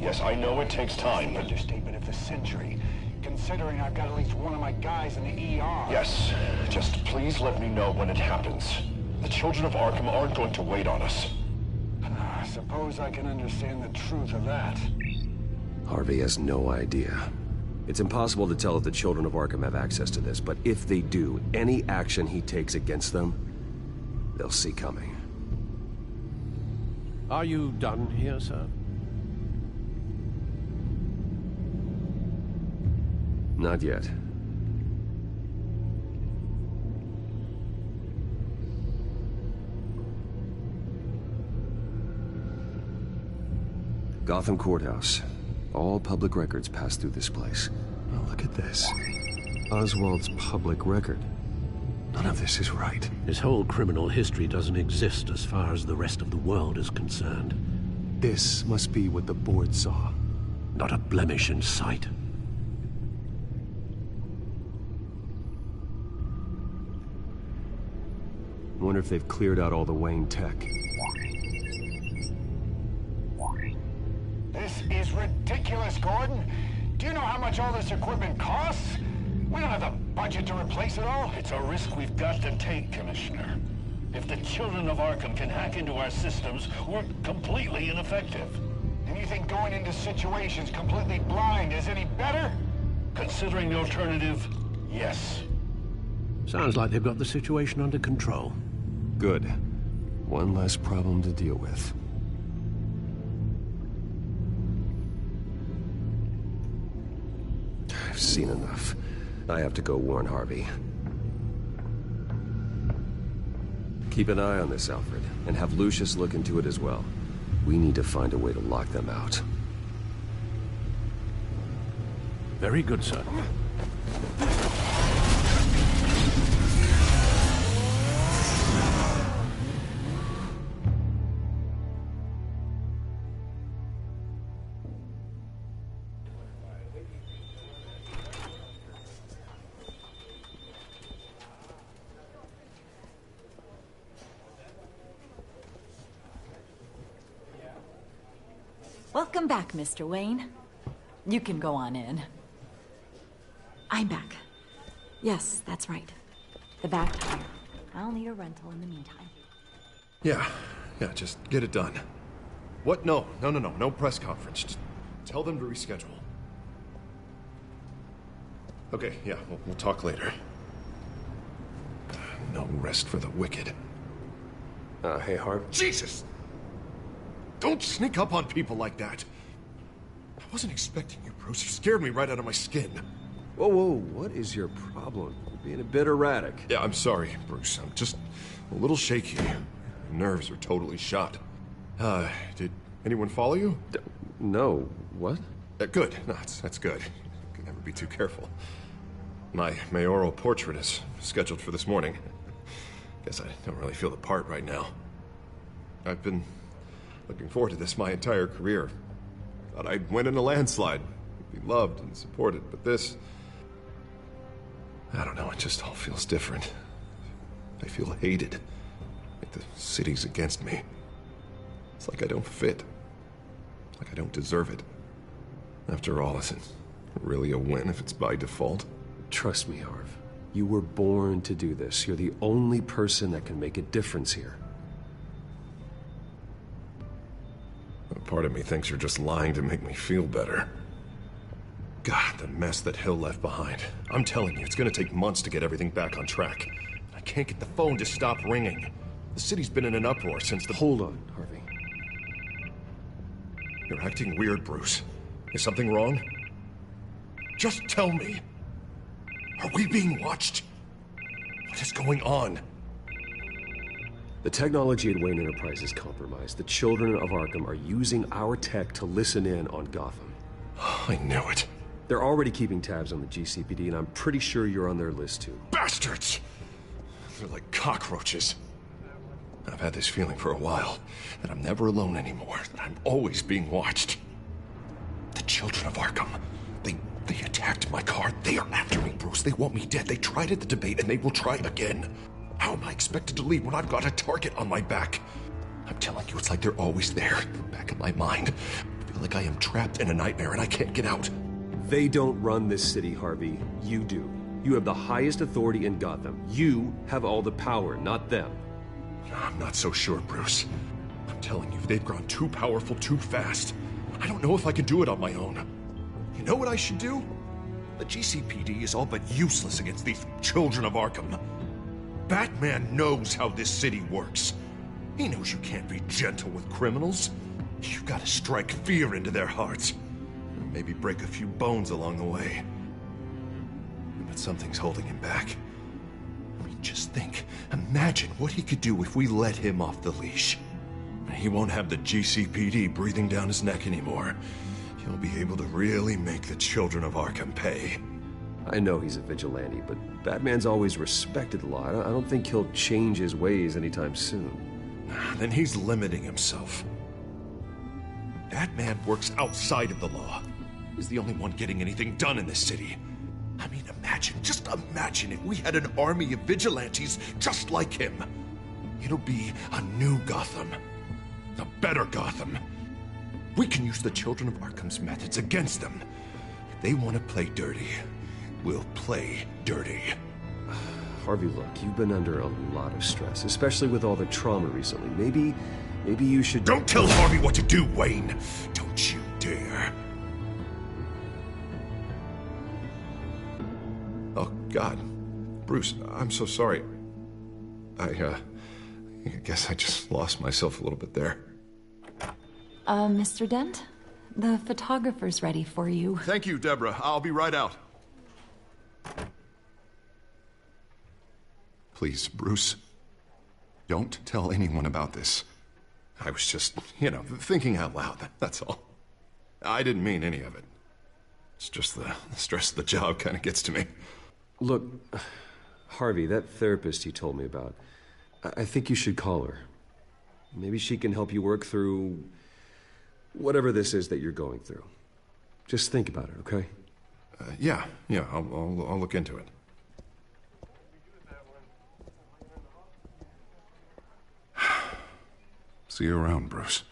S22: Yes, I know it takes time, but...
S23: Understatement of the century, considering I've got at least one of my guys in the ER.
S22: Yes, just please let me know when it happens. The children of Arkham aren't going to wait on us.
S23: I suppose I can understand the truth of that.
S2: Harvey has no idea. It's impossible to tell if the children of Arkham have access to this, but if they do, any action he takes against them, they'll see coming.
S16: Are you done here, sir?
S2: Not yet. Gotham Courthouse. All public records pass through this place. Oh, look at this. Oswald's public record. None of this is right.
S16: His whole criminal history doesn't exist as far as the rest of the world is concerned.
S2: This must be what the board saw.
S16: Not a blemish in sight.
S2: I wonder if they've cleared out all the Wayne tech.
S23: This is ridiculous, Gordon. Do you know how much all this equipment costs? We don't have the budget to replace it all.
S5: It's a risk we've got to take, Commissioner. If the children of Arkham can hack into our systems, we're completely ineffective.
S23: And you think going into situations completely blind is any better?
S5: Considering the alternative, yes.
S16: Sounds like they've got the situation under control.
S2: Good. One less problem to deal with. I've seen enough. I have to go warn Harvey. Keep an eye on this, Alfred, and have Lucius look into it as well. We need to find a way to lock them out.
S16: Very good, sir.
S1: Welcome back, Mr. Wayne. You can go on in.
S19: I'm back. Yes, that's right. The back tire. I'll need a rental in the meantime.
S12: Yeah, just get it done. What? No press conference. Just tell them to reschedule. Okay, yeah, we'll talk later. No rest for the wicked.
S2: Hey, Harv.
S12: Jesus! Don't sneak up on people like that. I wasn't expecting you, Bruce. You scared me right out of my skin.
S2: Whoa, what is your problem? You're being a bit erratic.
S12: Yeah, I'm sorry, Bruce. I'm just a little shaky. My nerves are totally shot. Did anyone follow you?
S2: No. What?
S12: Good. No, that's good. You can never be too careful. My mayoral portrait is scheduled for this morning. Guess I don't really feel the part right now. I've been looking forward to this my entire career. Thought I'd win in a landslide, be loved and supported, but this... I don't know, it just all feels different. I feel hated. Like the city's against me. It's like I don't fit. Like I don't deserve it. After all, is it really a win if it's by default?
S2: Trust me, Harv. You were born to do this. You're the only person that can make a difference here.
S12: Part of me thinks you're just lying to make me feel better. God, the mess that Hill left behind. I'm telling you, it's gonna take months to get everything back on track. I can't get the phone to stop ringing. The city's been in an uproar since the...
S2: Hold on, Harvey.
S12: You're acting weird, Bruce. Is something wrong? Just tell me. Are we being watched? What is going on?
S2: The technology at Wayne Enterprise is compromised. The children of Arkham are using our tech to listen in on Gotham.
S12: I knew it.
S2: They're already keeping tabs on the GCPD, and I'm pretty sure you're on their list, too.
S12: Bastards! They're like cockroaches. I've had this feeling for a while, that I'm never alone anymore, that I'm always being watched. The children of Arkham, they attacked my car. They are after me, Bruce. They want me dead. They tried at the debate, and they will try again. How am I expected to leave when I've got a target on my back? I'm telling you, it's like they're always there, in the back of my mind. I feel like I am trapped in a nightmare and I can't get out.
S2: They don't run this city, Harvey. You do. You have the highest authority in Gotham. You have all the power, not them.
S12: I'm not so sure, Bruce. I'm telling you, they've grown too powerful too fast. I don't know if I can do it on my own. You know what I should do? The GCPD is all but useless against these children of Arkham. Batman knows how this city works. He knows you can't be gentle with criminals. You've got to strike fear into their hearts. And maybe break a few bones along the way. But something's holding him back. I mean, just think. Imagine what he could do if we let him off the leash. He won't have the GCPD breathing down his neck anymore. He'll be able to really make the children of Arkham pay.
S2: I know he's a vigilante, but Batman's always respected the law. I don't think he'll change his ways anytime soon.
S12: Then he's limiting himself. Batman works outside of the law. He's the only one getting anything done in this city. I mean, just imagine if we had an army of vigilantes just like him. It'll be a new Gotham. A better Gotham. We can use the Children of Arkham's methods against them. If they want to play dirty, we'll play dirty.
S2: Harvey, look, you've been under a lot of stress, especially with all the trauma recently. Maybe you should...
S12: Don't tell Harvey what to do, Wayne! Don't you dare. Oh, God. Bruce, I'm so sorry. I guess I just lost myself a little bit there.
S6: Mr. Dent? The photographer's ready for you.
S12: Thank you, Deborah. I'll be right out. Please, Bruce, don't tell anyone about this. I was just, thinking out loud, that's all. I didn't mean any of it. It's just the stress of the job kind of gets to me.
S2: Look, Harvey, that therapist you told me about, I think you should call her. Maybe she can help you work through whatever this is that you're going through. Just think about it, okay?
S12: Yeah, I'll look into it. See you around, Bruce.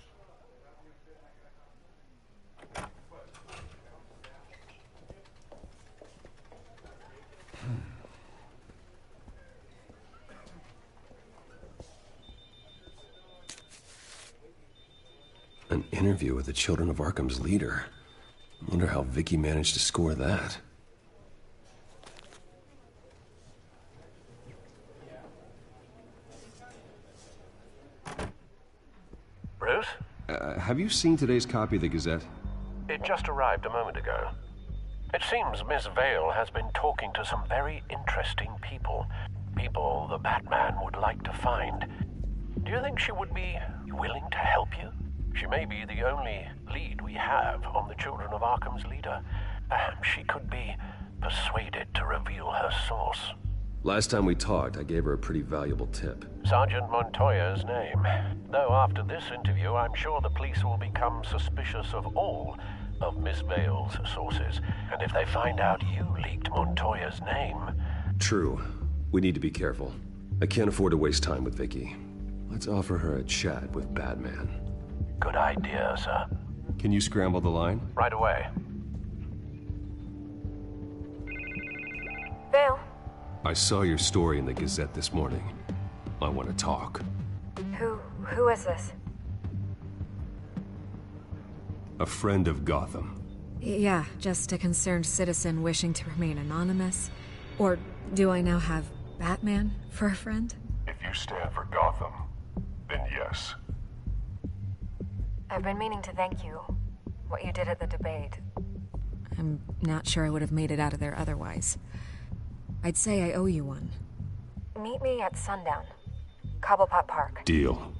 S2: An interview with the Children of Arkham's leader. I wonder how Vicky managed to score that.
S16: Bruce?
S2: Have you seen today's copy of the Gazette?
S16: It just arrived a moment ago. It seems Miss Vale has been talking to some very interesting people. People the Batman would like to find. Do you think she would be willing to help you? She may be the only lead we have on the Children of Arkham's leader. Perhaps she could be persuaded to reveal her source.
S2: Last time we talked, I gave her a pretty valuable tip.
S16: Sergeant Montoya's name. Though after this interview, I'm sure the police will become suspicious of all of Miss Vale's sources. And if they find out you leaked Montoya's name...
S2: True. We need to be careful. I can't afford to waste time with Vicky. Let's offer her a chat with Batman.
S16: Good idea, sir.
S2: Can you scramble the line?
S16: Right away.
S18: Vale?
S2: I saw your story in the Gazette this morning. I want to talk.
S18: Who is this?
S2: A friend of Gotham.
S7: Yeah, just a concerned citizen wishing to remain anonymous. Or do I now have Batman for a friend?
S22: If you stand for Gotham, then yes.
S18: I've been meaning to thank you. What you did at the debate.
S7: I'm not sure I would have made it out of there otherwise. I'd say I owe you one.
S18: Meet me at sundown. Cobblepot Park.
S2: Deal.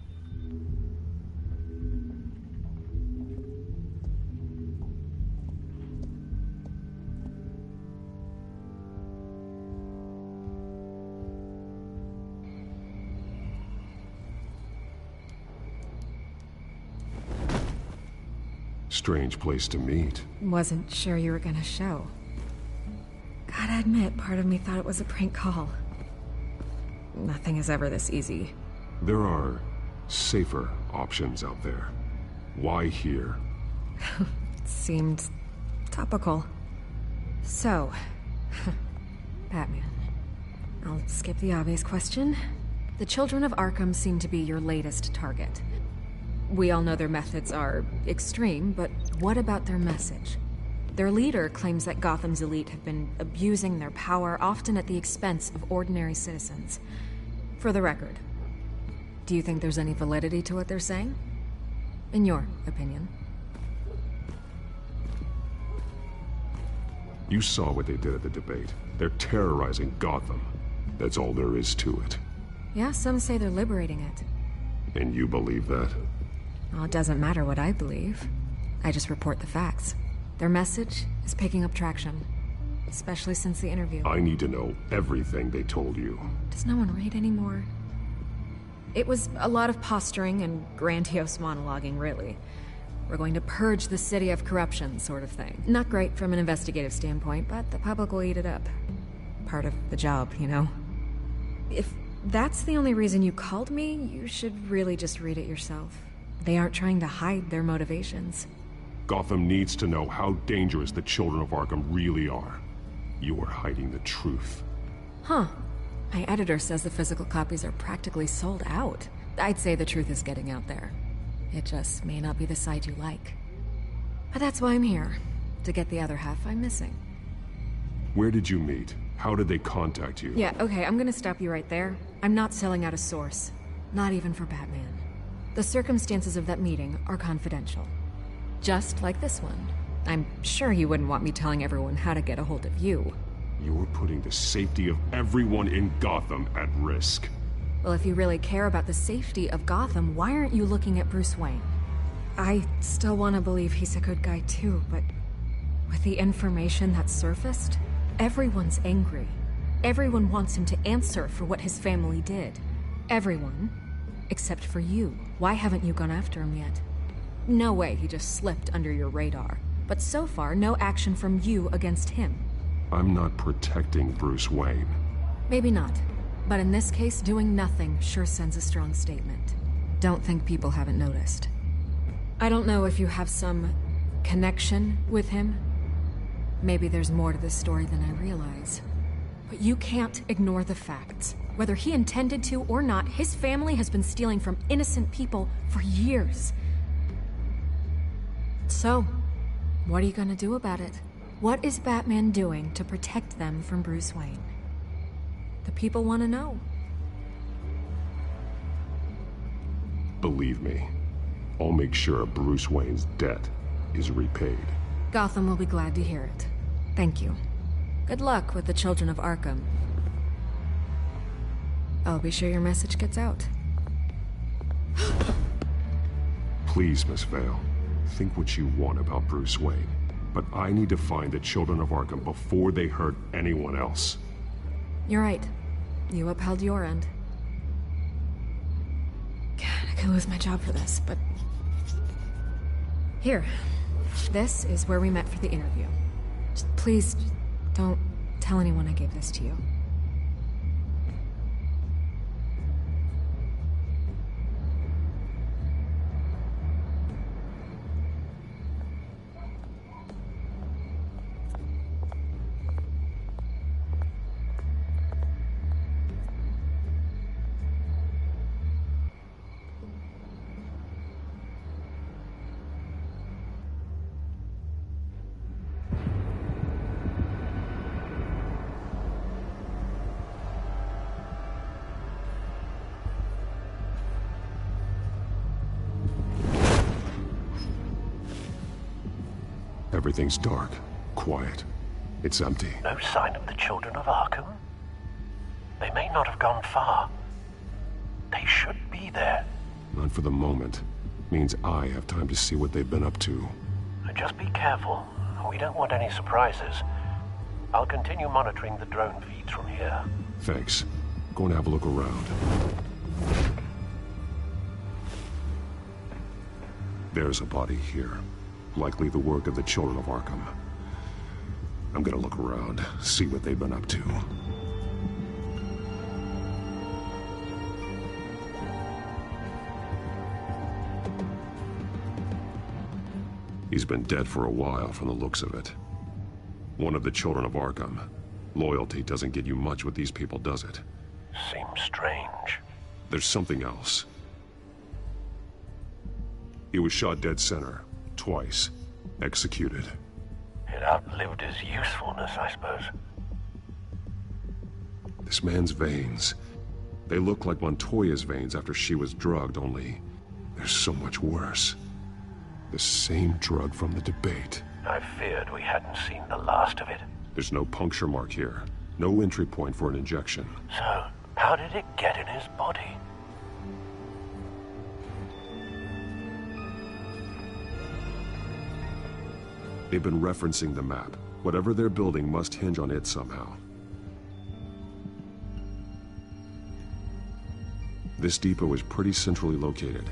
S2: Strange place to meet.
S7: Wasn't sure you were gonna show. Gotta admit, part of me thought it was a prank call. Nothing is ever this easy.
S10: There are safer options out there. Why here?
S7: Seemed topical. So, Batman. I'll skip the obvious question. The Children of Arkham seem to be your latest target. We all know their methods are extreme, but what about their message? Their leader claims that Gotham's elite have been abusing their power, often at the expense of ordinary citizens. For the record, do you think there's any validity to what they're saying? In your opinion?
S10: You saw what they did at the debate. They're terrorizing Gotham. That's all there is to it.
S7: Yeah, some say they're liberating it.
S10: And you believe that?
S7: Well, it doesn't matter what I believe. I just report the facts. Their message is picking up traction. especially since the interview.
S13: I need to know everything they told you.
S7: Does no one read anymore? It was a lot of posturing and grandiose monologuing, really. We're going to purge the city of corruption, sort of thing. Not great from an investigative standpoint, but the public will eat it up. Part of the job, you know? If that's the only reason you called me, you should really just read it yourself. They aren't trying to hide their motivations.
S13: Gotham needs to know how dangerous the children of Arkham really are. You are hiding the truth.
S7: Huh. My editor says the physical copies are practically sold out. I'd say the truth is getting out there. It just may not be the side you like. But that's why I'm here. To get the other half I'm missing.
S13: Where did you meet? How did they contact you?
S7: Yeah, okay, I'm gonna stop you right there. I'm not selling out a source. Not even for Batman. The circumstances of that meeting are confidential. Just like this one. I'm sure you wouldn't want me telling everyone how to get a hold of you.
S13: You're putting the safety of everyone in Gotham at risk.
S7: Well, if you really care about the safety of Gotham, why aren't you looking at Bruce Wayne? I still want to believe he's a good guy too, but with the information that surfaced, everyone's angry. Everyone wants him to answer for what his family did. Everyone, except for you. Why haven't you gone after him yet? No way he just slipped under your radar. But so far, no action from you against him.
S13: I'm not protecting Bruce Wayne.
S7: Maybe not. But in this case, doing nothing sure sends a strong statement. Don't think people haven't noticed. I don't know if you have some connection with him. Maybe there's more to this story than I realize. But you can't ignore the facts. Whether he intended to or not, his family has been stealing from innocent people for years. So, what are you gonna do about it? What is Batman doing to protect them from Bruce Wayne? The people want to know.
S13: Believe me, I'll make sure Bruce Wayne's debt is repaid.
S7: Gotham will be glad to hear it. Thank you. Good luck with the children of Arkham. I'll be sure your message gets out.
S13: Please, Miss Vale, think what you want about Bruce Wayne. But I need to find the children of Arkham before they hurt anyone else.
S7: You're right. You upheld your end. God, I could lose my job for this, but... Here. This is where we met for the interview. Just please, don't tell anyone I gave this to you.
S13: Everything's dark, quiet. It's empty.
S16: No sign of the children of Arkham? They may not have gone far. They should be there.
S13: Not for the moment. Means I have time to see what they've been up to.
S16: Just be careful. We don't want any surprises. I'll continue monitoring the drone feeds from here.
S13: Thanks. Go and have a look around. There's a body here. Likely the work of the children of Arkham. I'm gonna look around, see what they've been up to. He's been dead for a while from the looks of it. One of the children of Arkham. Loyalty doesn't get you much with these people, does it?
S16: Seems strange.
S13: There's something else. He was shot dead center. Twice. Executed.
S16: It outlived his usefulness, I suppose.
S13: This man's veins. They look like Montoya's veins after she was drugged, only they're so much worse. The same drug from the debate.
S16: I feared we hadn't seen the last of it.
S13: There's no puncture mark here. No entry point for an injection.
S16: So, how did it get in his body?
S2: They've been referencing the map. Whatever they're building must hinge on it somehow. This depot is pretty centrally located.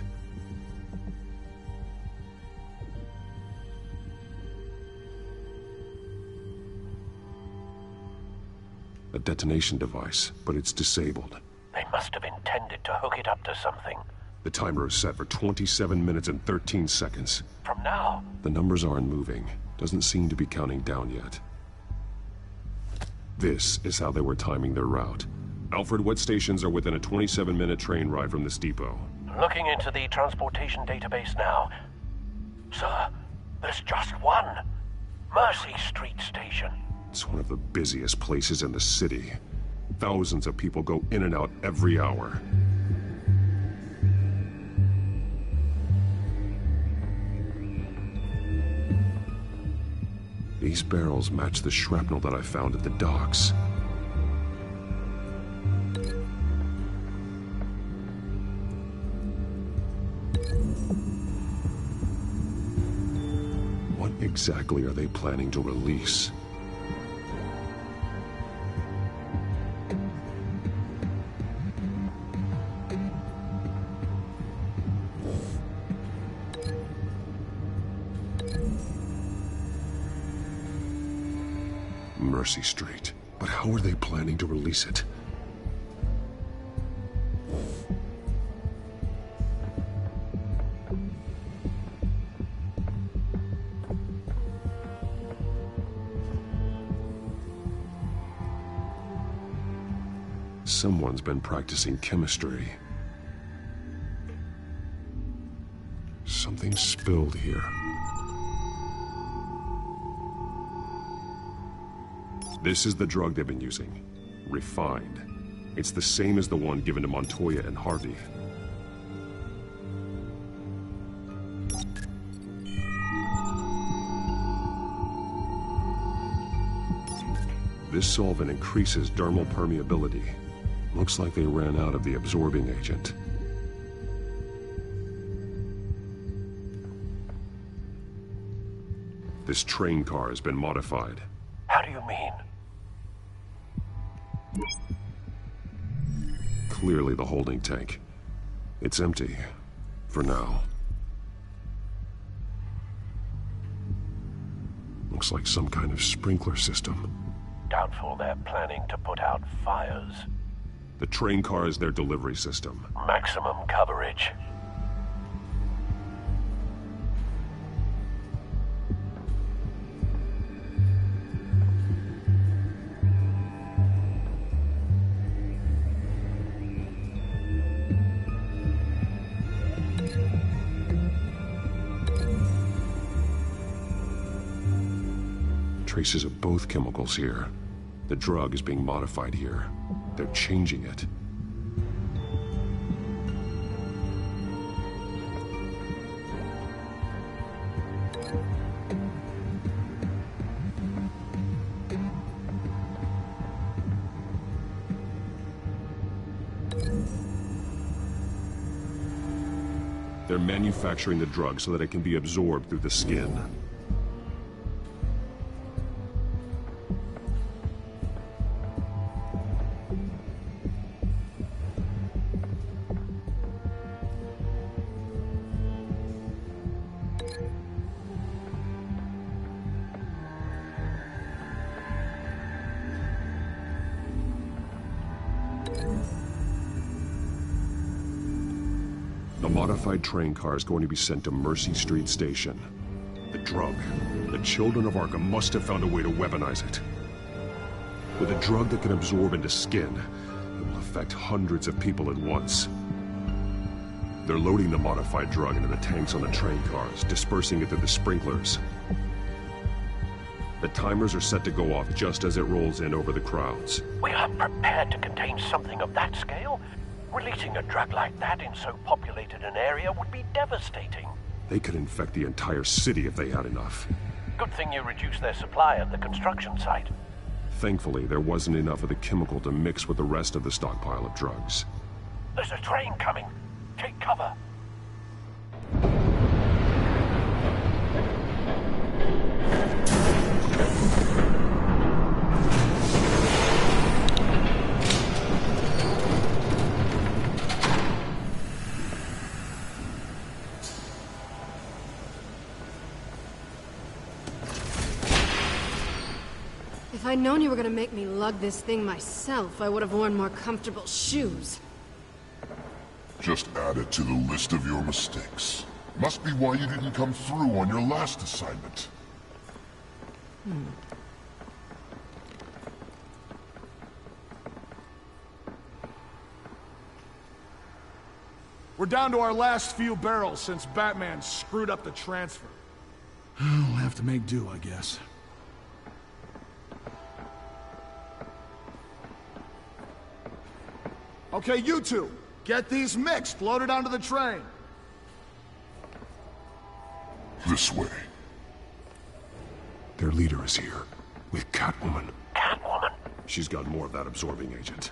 S2: A detonation device, but it's disabled.
S16: They must have intended to hook it up to something.
S2: The timer is set for 27 minutes and 13 seconds.
S16: From now?
S2: The numbers aren't moving. Doesn't seem to be counting down yet. This is how they were timing their route. Alfred, what stations are within a 27-minute train ride from this depot?
S16: Looking into the transportation database now. Sir, there's just one. Mercy Street Station.
S2: It's one of the busiest places in the city. Thousands of people go in and out every hour. These barrels match the shrapnel that I found at the docks. What exactly are they planning to release? Mercy Street. But how are they planning to release it? Someone's been practicing chemistry. Something spilled here. This is the drug they've been using. Refined. It's the same as the one given to Montoya and Harvey. This solvent increases dermal permeability. Looks like they ran out of the absorbing agent. This train car has been modified.
S16: How do you mean?
S2: Clearly the holding tank. It's empty. For now. Looks like some kind of sprinkler system.
S16: Doubtful they're planning to put out fires.
S2: The train car is their delivery system.
S16: Maximum coverage.
S2: Traces of both chemicals here. The drug is being modified here. They're changing it. They're manufacturing the drug so that it can be absorbed through the skin. The modified train car is going to be sent to Mercy Street Station. The drug. The children of Arkham must have found a way to weaponize it. With a drug that can absorb into skin, it will affect hundreds of people at once. They're loading the modified drug into the tanks on the train cars, dispersing it through the sprinklers. The timers are set to go off just as it rolls in over the crowds.
S16: We are prepared to contain something of that scale? Releasing a drug like that in so populated an area would be devastating.
S2: They could infect the entire city if they had enough.
S16: Good thing you reduced their supply at the construction site.
S2: Thankfully, there wasn't enough of the chemical to mix with the rest of the stockpile of drugs.
S16: There's a train coming. Take cover.
S3: I'd known you were gonna make me lug this thing myself, I would have worn more comfortable shoes.
S4: Just add it to the list of your mistakes. Must be why you didn't come through on your last assignment.
S23: We're down to our last few barrels since Batman screwed up the transfer. We'll have to make do, I guess. Okay, you two, get these mixed, loaded onto the train.
S4: This way.
S2: Their leader is here, with Catwoman.
S16: Catwoman?
S2: She's got more of that absorbing agent.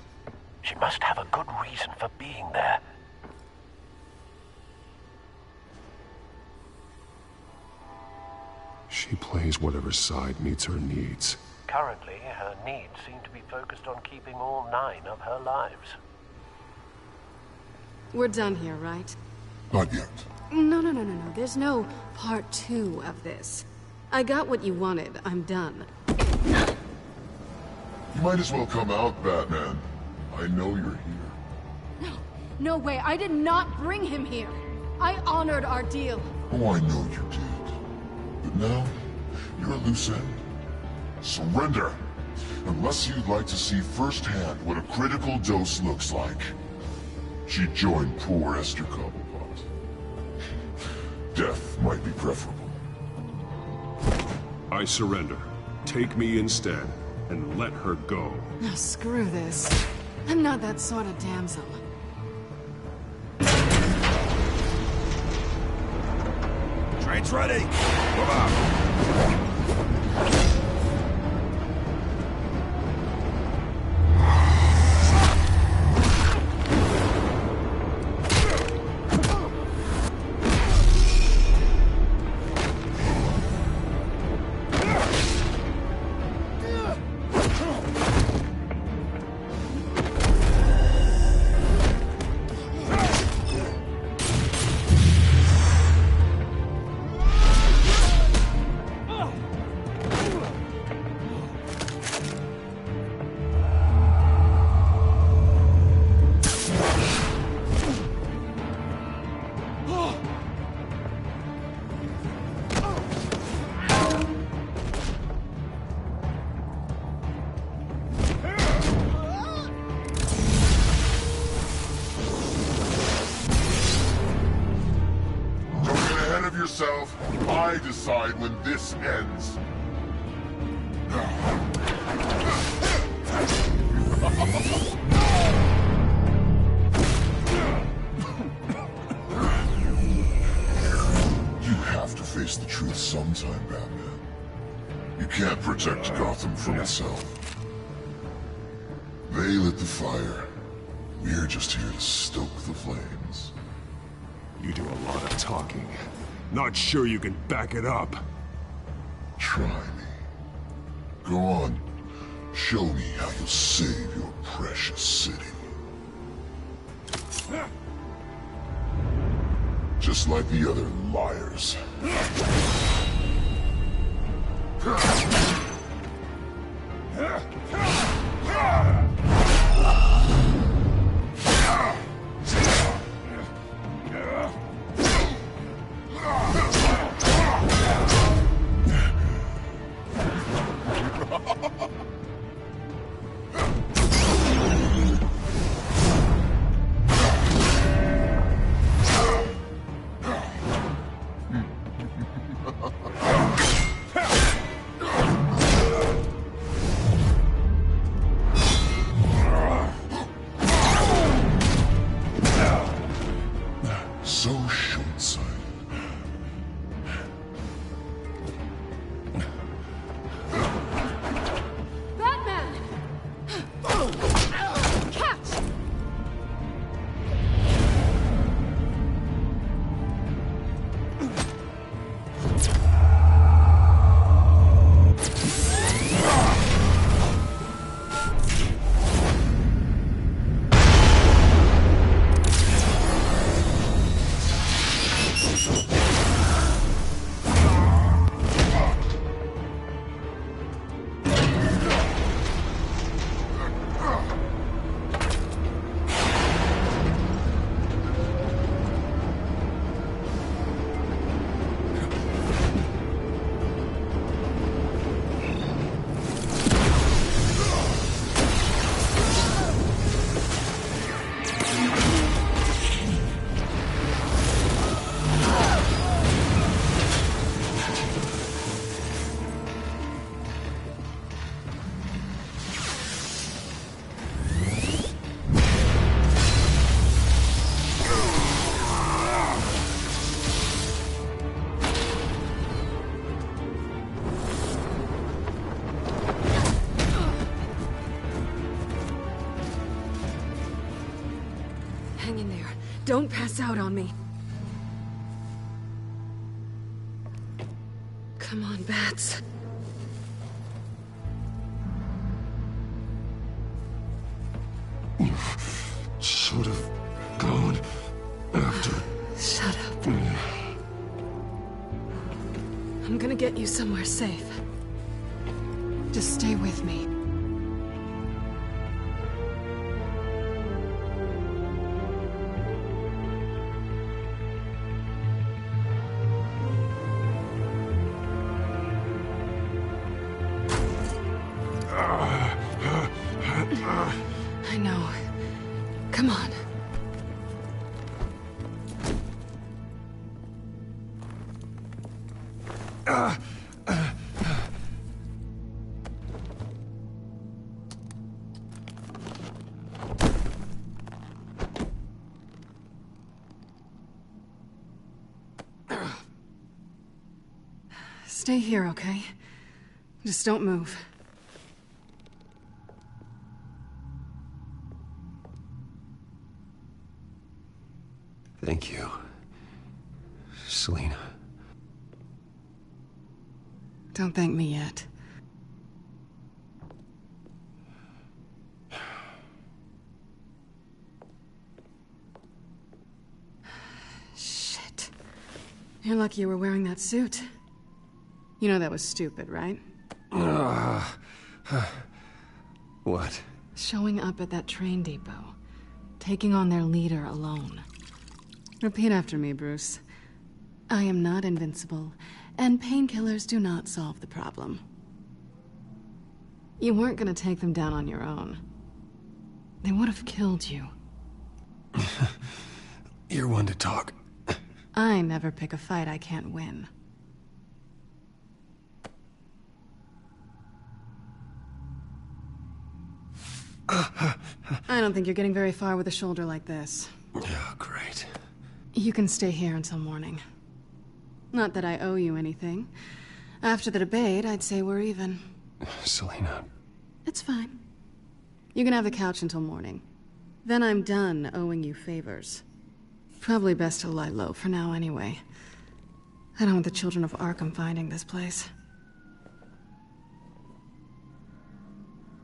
S16: She must have a good reason for being there.
S2: She plays whatever side meets her needs.
S16: Currently, her needs seem to be focused on keeping all 9 of her lives.
S3: We're done here, right?
S4: Not yet.
S3: No. There's no part 2 of this. I got what you wanted. I'm done.
S4: You might as well come out, Batman. I know you're here.
S3: No way. I did not bring him here. I honored our deal.
S4: Oh, I know you did. But now, you're a loose end. Surrender! Unless you'd like to see firsthand what a critical dose looks like. She joined poor Esther Cobblepot. Death might be preferable.
S2: I surrender. Take me instead, and let her go.
S3: Oh, screw this. I'm not that sort of damsel.
S15: Train's ready! Move out!
S4: I decide when this ends. You have to face the truth sometime, Batman. You can't protect Gotham from itself. They lit the fire. We're just here to stoke the flames.
S2: You do a lot of talking. Not sure you can back it up.
S4: Try me. Go on. Show me how you'll save your precious city. Just like the other liars. So short-sighted.
S3: Batman! Catch! Don't pass out on me. Come on, Bats.
S13: You should have gone after...
S3: Shut up. I'm gonna get you somewhere safe. Just stay with me. I know. Come on. Stay here, okay? Just don't move.
S2: Thank you, Selina.
S3: Don't thank me yet. Shit. You're lucky you were wearing that suit. You know that was stupid, right?
S2: What?
S3: Showing up at that train depot. Taking on their leader alone. Repeat after me, Bruce. I am not invincible, and painkillers do not solve the problem. You weren't gonna take them down on your own. They would have killed you.
S2: You're one to talk.
S3: I never pick a fight I can't win. I don't think you're getting very far with a shoulder like this.
S2: Oh, great.
S3: You can stay here until morning. Not that I owe you anything. After the debate, I'd say we're even.
S2: Selina.
S3: It's fine. You can have the couch until morning. Then I'm done owing you favors. Probably best to lie low for now anyway. I don't want the children of Arkham finding this place.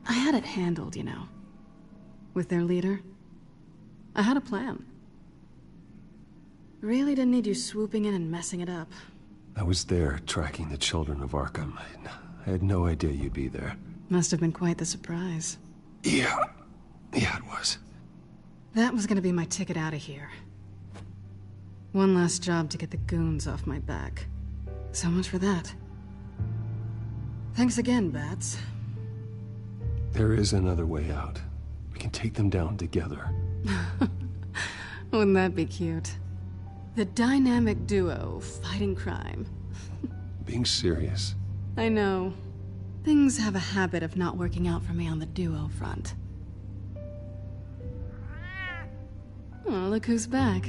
S3: I had it handled, you know. With their leader. I had a plan. Really didn't need you swooping in and messing it up.
S2: I was there tracking the children of Arkham. I had no idea you'd be there.
S3: Must have been quite the surprise.
S2: Yeah, it was.
S3: That was gonna be my ticket out of here. One last job to get the goons off my back. So much for that. Thanks again, Bats.
S2: There is another way out. We can take them down together.
S3: Wouldn't that be cute? The dynamic duo fighting crime.
S2: Being serious.
S3: I know. Things have a habit of not working out for me on the duo front. Oh, look who's back.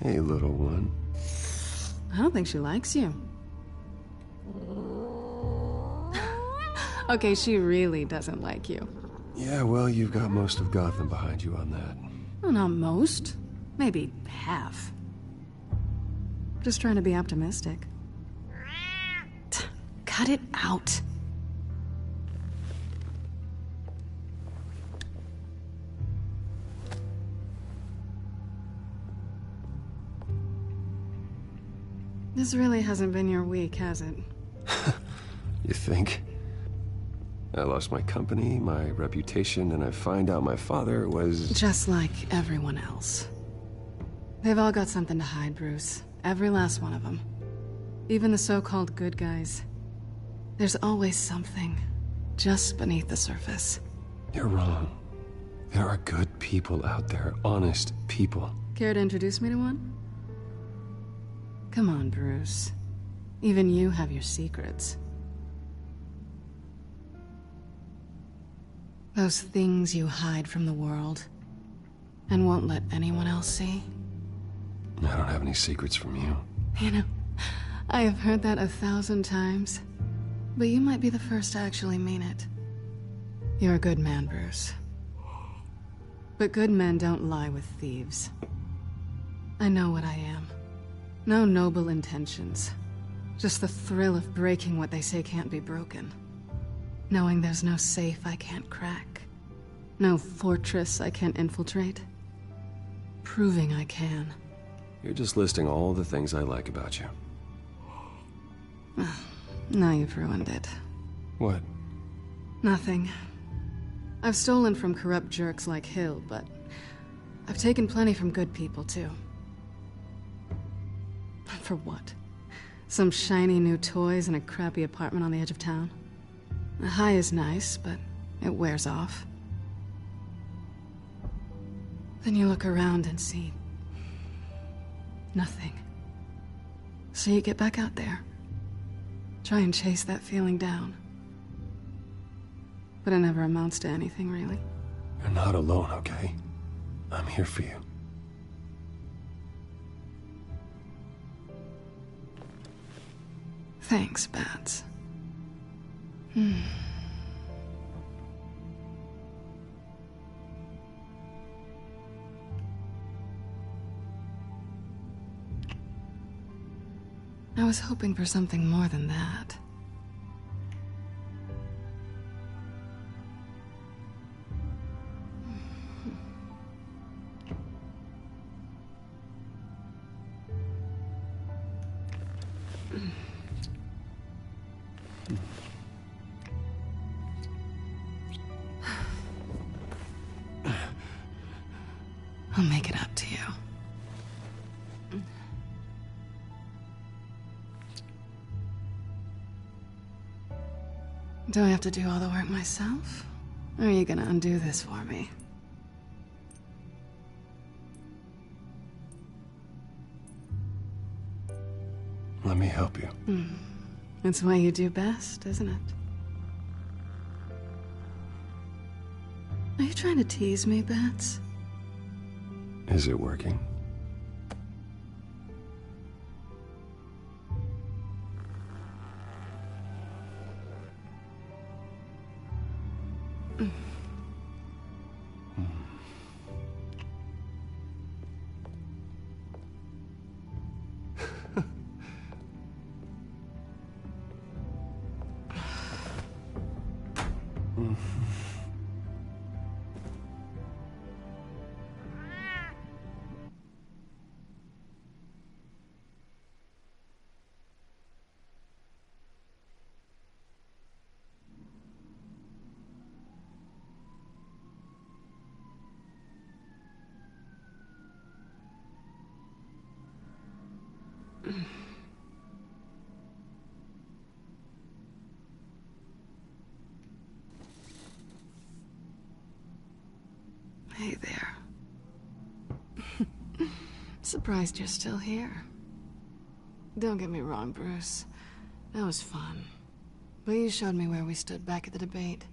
S2: Hey, little one.
S3: I don't think she likes you. Okay, she really doesn't like you.
S2: Yeah, well, you've got most of Gotham behind you on that.
S3: Well, not most. Maybe half. Just trying to be optimistic. Cut it out. This really hasn't been your week, has it?
S2: You think? I lost my company, my reputation, and I find out my father was...
S3: Just like everyone else. They've all got something to hide, Bruce. Every last one of them. Even the so-called good guys. There's always something just beneath the surface.
S2: You're wrong. There are good people out there, honest people.
S3: Care to introduce me to one? Come on, Bruce. Even you have your secrets. Those things you hide from the world and won't let anyone else see.
S2: I don't have any secrets from you.
S3: You know, I have heard that 1,000 times, but you might be the first to actually mean it. You're a good man, Bruce. But good men don't lie with thieves. I know what I am. No noble intentions. Just the thrill of breaking what they say can't be broken. Knowing there's no safe I can't crack. No fortress I can't infiltrate. Proving I can.
S2: You're just listing all the things I like about you.
S3: Now you've ruined it.
S2: What?
S3: Nothing. I've stolen from corrupt jerks like Hill, but I've taken plenty from good people, too. For what? Some shiny new toys and a crappy apartment on the edge of town? The high is nice, but it wears off. Then you look around and see nothing. So you get back out there. Try and chase that feeling down. But it never amounts to anything, really.
S2: You're not alone, okay? I'm here for you.
S3: Thanks, Bats. I was hoping for something more than that. I'll make it up to you. Do I have to do all the work myself? Or are you gonna undo this for me?
S2: Let me help you.
S3: It's what you do best, isn't it? Are you trying to tease me, Bats?
S2: Is it working? Hey there. Surprised you're still here. Don't get me wrong, Bruce. That was fun. But you showed me where we stood back at the debate.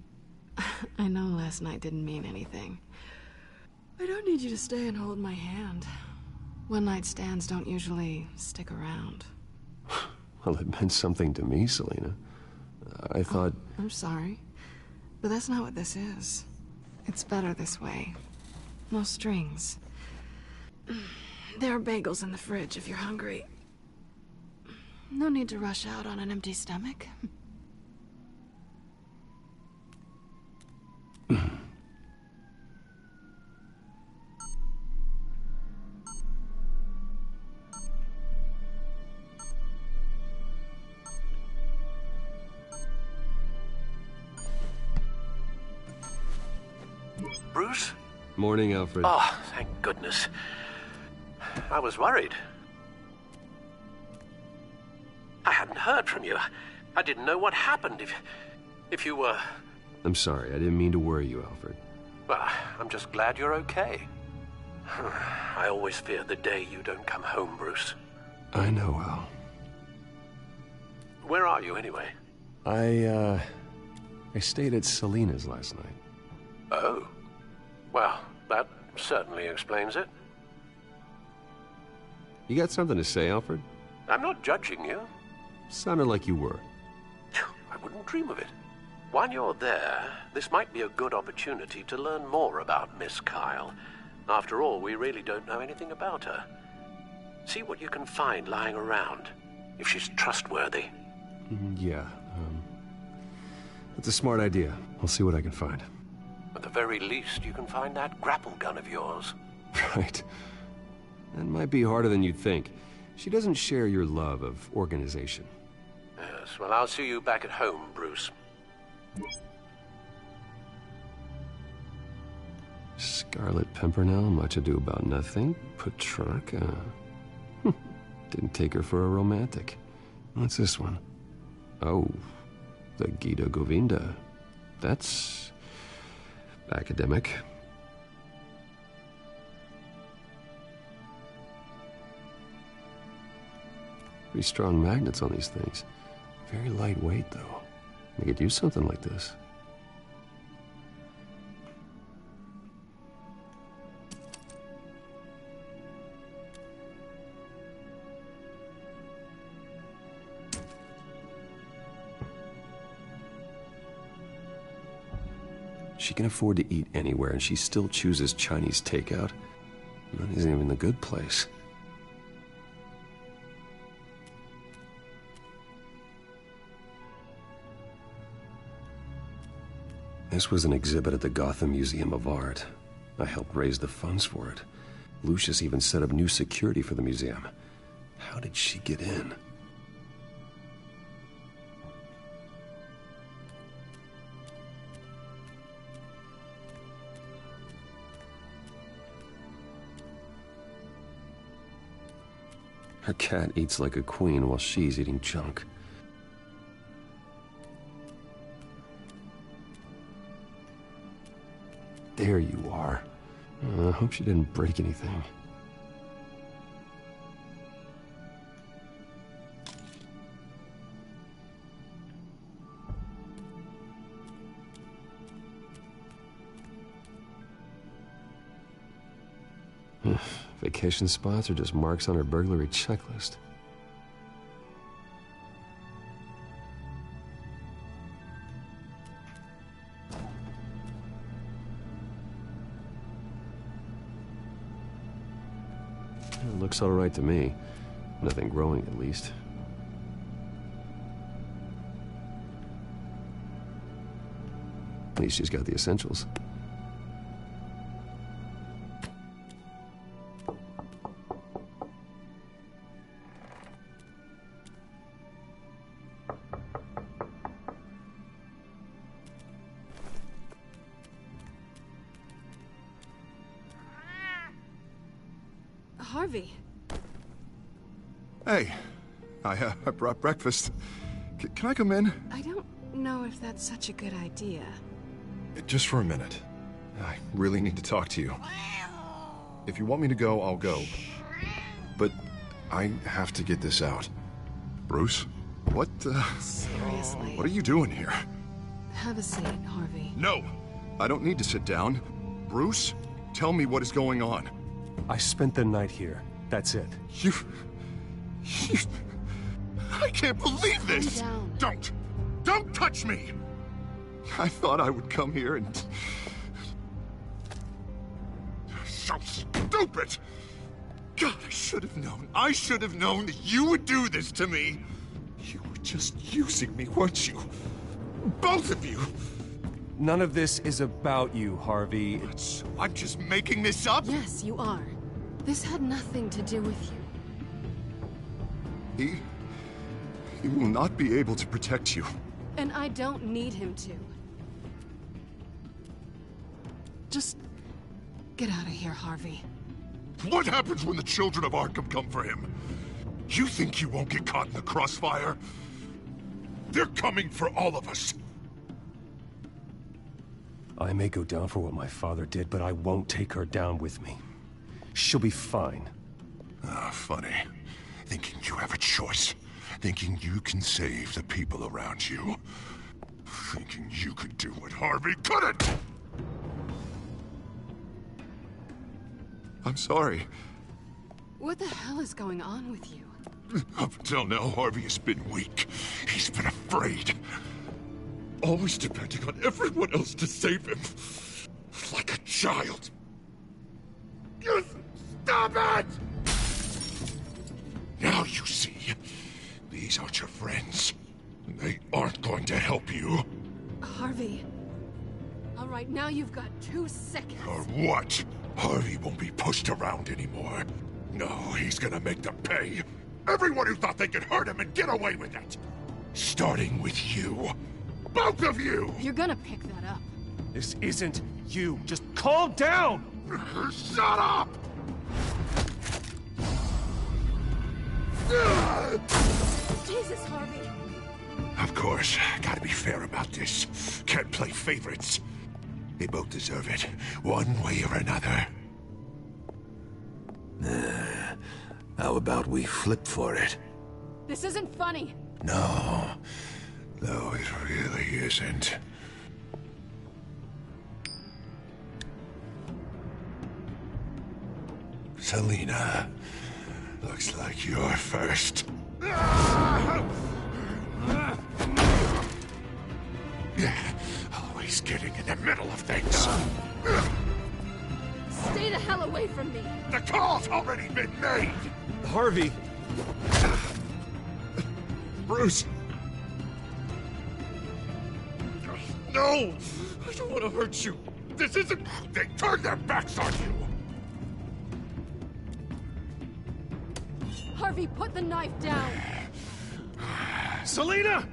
S2: I know last night didn't mean anything. I don't need you to stay and hold my hand. One-night stands don't usually stick around. Well, it meant something to me, Selina. I thought...
S3: I'm sorry. But that's not what this is. It's better this way. No strings. There are bagels in the fridge if you're hungry. No need to rush out on an empty stomach.
S16: Bruce?
S2: Morning, Alfred.
S16: Oh, thank goodness. I was worried. I hadn't heard from you. I didn't know what happened if you were...
S2: I'm sorry, I didn't mean to worry you, Alfred.
S16: Well, I'm just glad you're okay. I always fear the day you don't come home, Bruce.
S2: I know, Al.
S16: Where are you, anyway?
S2: I stayed at Selina's last night.
S16: Oh. Well, that certainly explains it.
S2: You got something to say, Alfred?
S16: I'm not judging you.
S2: Sounded like you were.
S16: I wouldn't dream of it. While you're there, this might be a good opportunity to learn more about Miss Kyle. After all, we really don't know anything about her. See what you can find lying around, if she's trustworthy.
S2: Yeah, that's a smart idea. I'll see what I can find.
S16: At the very least, you can find that grapple gun of yours.
S2: Right. That might be harder than you'd think. She doesn't share your love of organization.
S16: Yes, well, I'll see you back at home, Bruce.
S2: Scarlet Pimpernel, much ado about nothing. Petrarca. Didn't take her for a romantic. What's this one? Oh, the Gita Govinda. That's academic. Pretty strong magnets on these things. Very lightweight, though. I could use something like this. She can afford to eat anywhere, and she still chooses Chinese takeout. That isn't even the good place. This was an exhibit at the Gotham Museum of Art. I helped raise the funds for it. Lucius even set up new security for the museum. How did she get in? Her cat eats like a queen while she's eating junk. There you are. I hope she didn't break anything. Vacation spots are just marks on her burglary checklist. It looks all right to me. Nothing growing, at least. At least she's got the essentials.
S3: Harvey.
S12: Hey, I brought breakfast. Can I come in?
S3: I don't know if that's such a good idea.
S12: Just for a minute. I really need to talk to you. If you want me to go, I'll go. But I have to get this out. Bruce? What,
S3: Seriously.
S12: What are you doing here?
S3: Have a seat, Harvey.
S12: No! I don't need to sit down. Bruce, tell me what is going on.
S2: I spent the night here. That's it.
S12: You... I can't believe this!
S3: Calm down.
S12: Don't touch me! I thought I would come here and... So stupid! God, I should have known. I should have known that you would do this to me. You were just using me, weren't you? Both of you!
S2: None of this is about you, Harvey.
S12: So I'm just making this up?
S3: Yes, you are. This had nothing to do with you.
S12: He will not be able to protect you.
S3: And I don't need him to. Just get out of here, Harvey.
S4: What happens when the children of Arkham come for him? You think you won't get caught in the crossfire? They're coming for all of us.
S2: I may go down for what my father did, but I won't take her down with me. She'll be fine.
S4: Ah, funny. Thinking you have a choice. Thinking you can save the people around you. Thinking you could do what Harvey couldn't!
S12: I'm sorry.
S3: What the hell is going on with you?
S4: Up until now, Harvey has been weak. He's been afraid. always depending on everyone else to save him. Like a child. You stop it! Now you see, these aren't your friends. They aren't going to help you.
S3: Harvey. All right, now you've got 2 seconds.
S4: Or what? Harvey won't be pushed around anymore. No, he's gonna make them pay. Everyone who thought they could hurt him and get away with it. Starting with you. Both of you!
S3: You're gonna pick that up.
S9: This isn't you. Just calm down!
S4: Shut up!
S3: Jesus, Harvey.
S4: Of course, gotta be fair about this. Can't play favorites. They both deserve it, one way or another.
S15: How about we flip for it?
S3: This isn't funny.
S4: No, it really isn't. Selina, looks like you're first. Always getting in the middle of things.
S3: Stay the hell away from me.
S4: The call's already been made.
S9: Harvey.
S4: Bruce. No! I don't want to hurt you. This isn't... They turned their backs on you.
S3: Harvey, put the knife down.
S9: Selina!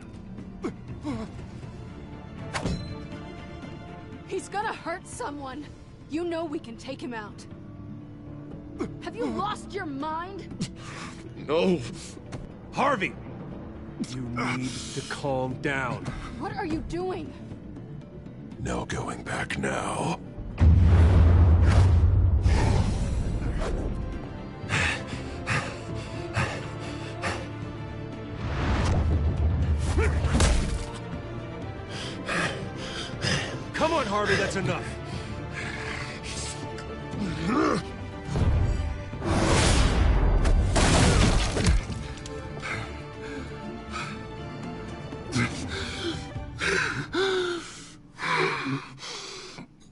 S3: He's gonna hurt someone. You know we can take him out. Have you lost your mind?
S4: No.
S9: Harvey! You need to calm down.
S3: What are you doing?
S4: No going back now.
S9: Come on, Harvey, that's enough.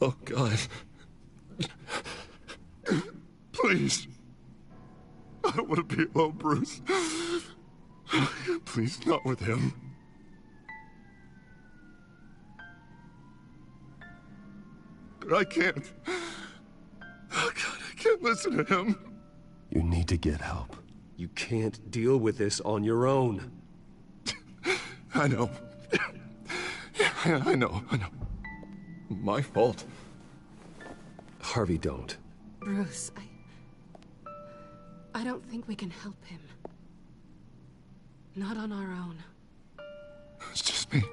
S4: Oh, God. Please. I don't want to be alone, Bruce. Please, not with him. But I can't. Oh, God, I can't listen to him.
S2: You need to get help. You can't deal with this on your own.
S4: I know. Yeah, I know. My fault.
S2: Harvey, don't.
S3: Bruce, I don't think we can help him. Not on our own.
S4: It's just me.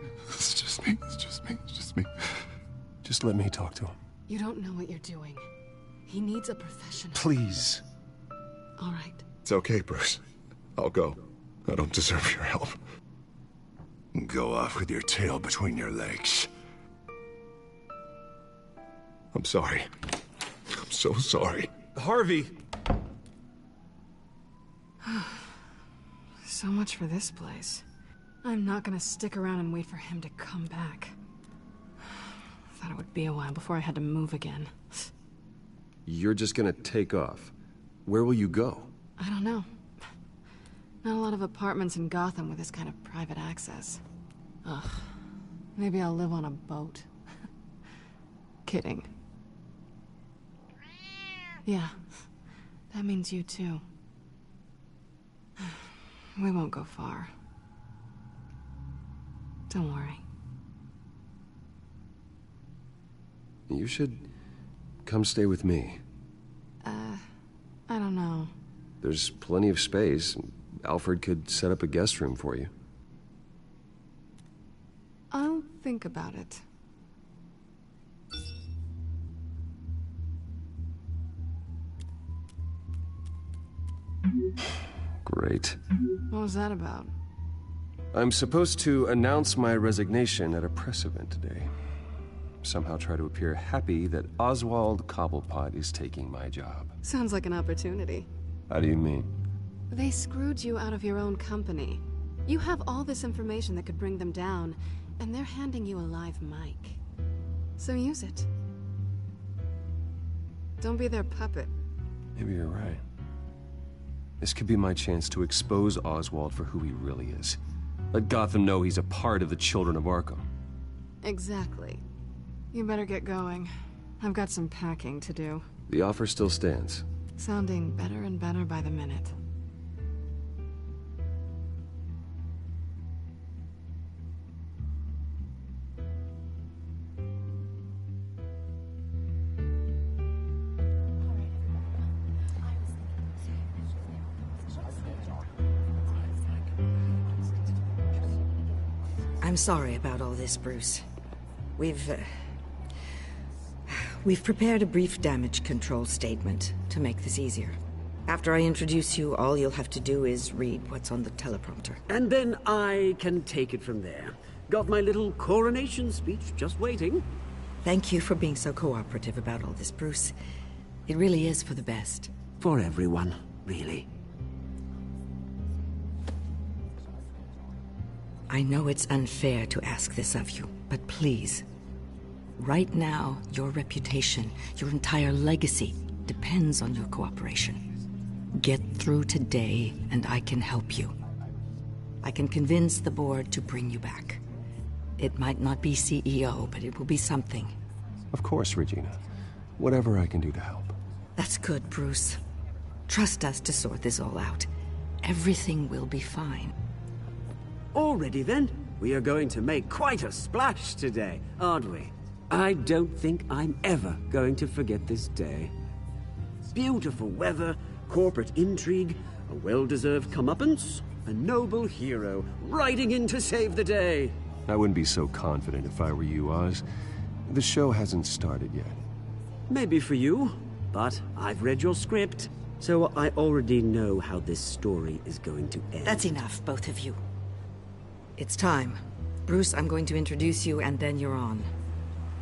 S2: Just let me talk to him.
S3: You don't know what you're doing. He needs a professional.
S2: Please.
S3: All right.
S4: It's okay, Bruce. I'll go. I don't deserve your help. Go off with your tail between your legs. I'm sorry. I'm so sorry.
S9: Harvey!
S3: So much for this place. I'm not gonna stick around and wait for him to come back. Thought it would be a while before I had to move again.
S2: You're just gonna take off. Where will you go?
S3: I don't know. Not a lot of apartments in Gotham with this kind of private access. Ugh. Maybe I'll live on a boat. Kidding. Yeah. That means you too. We won't go far. Don't worry.
S2: You should come stay with me.
S3: I don't know.
S2: There's plenty of space. Alfred could set up a guest room for you.
S3: I'll think about it.
S2: Great.
S3: What was that about?
S2: I'm supposed to announce my resignation at a press event today. Somehow try to appear happy that Oswald Cobblepot is taking my job.
S3: Sounds like an opportunity.
S2: How do you mean?
S3: They screwed you out of your own company. You have all this information that could bring them down, And they're handing you a live mic. So use it. Don't be their puppet.
S2: Maybe you're right. This could be my chance to expose Oswald for who he really is. Let Gotham know he's a part of the Children of Arkham.
S3: Exactly. You better get going. I've got some packing to do.
S2: The offer still stands.
S3: Sounding better and better by the minute.
S21: I'm sorry about all this, Bruce. We've prepared a brief damage control statement to make this easier. After I introduce you, all you'll have to do is read what's on the teleprompter.
S20: And then I can take it from there. Got my little coronation speech just waiting.
S21: Thank you for being so cooperative about all this, Bruce. It really is for the best.
S20: For everyone, really.
S21: I know it's unfair to ask this of you, but please. Right now, your reputation, your entire legacy, depends on your cooperation. Get through today, and I can help you. I can convince the board to bring you back. It might not be CEO, but it will be something.
S2: Of course, Regina. Whatever I can do to help.
S21: That's good, Bruce. Trust us to sort this all out. Everything will be fine.
S20: Already then, we are going to make quite a splash today, aren't we? I don't think I'm ever going to forget this day. Beautiful weather, corporate intrigue, a well-deserved comeuppance, a noble hero riding in to save the day.
S2: I wouldn't be so confident if I were you, Oz. The show hasn't started yet.
S20: Maybe for you, but I've read your script, so I already know how this story is going to end.
S21: That's enough, both of you. It's time. Bruce, I'm going to introduce you, and then you're on.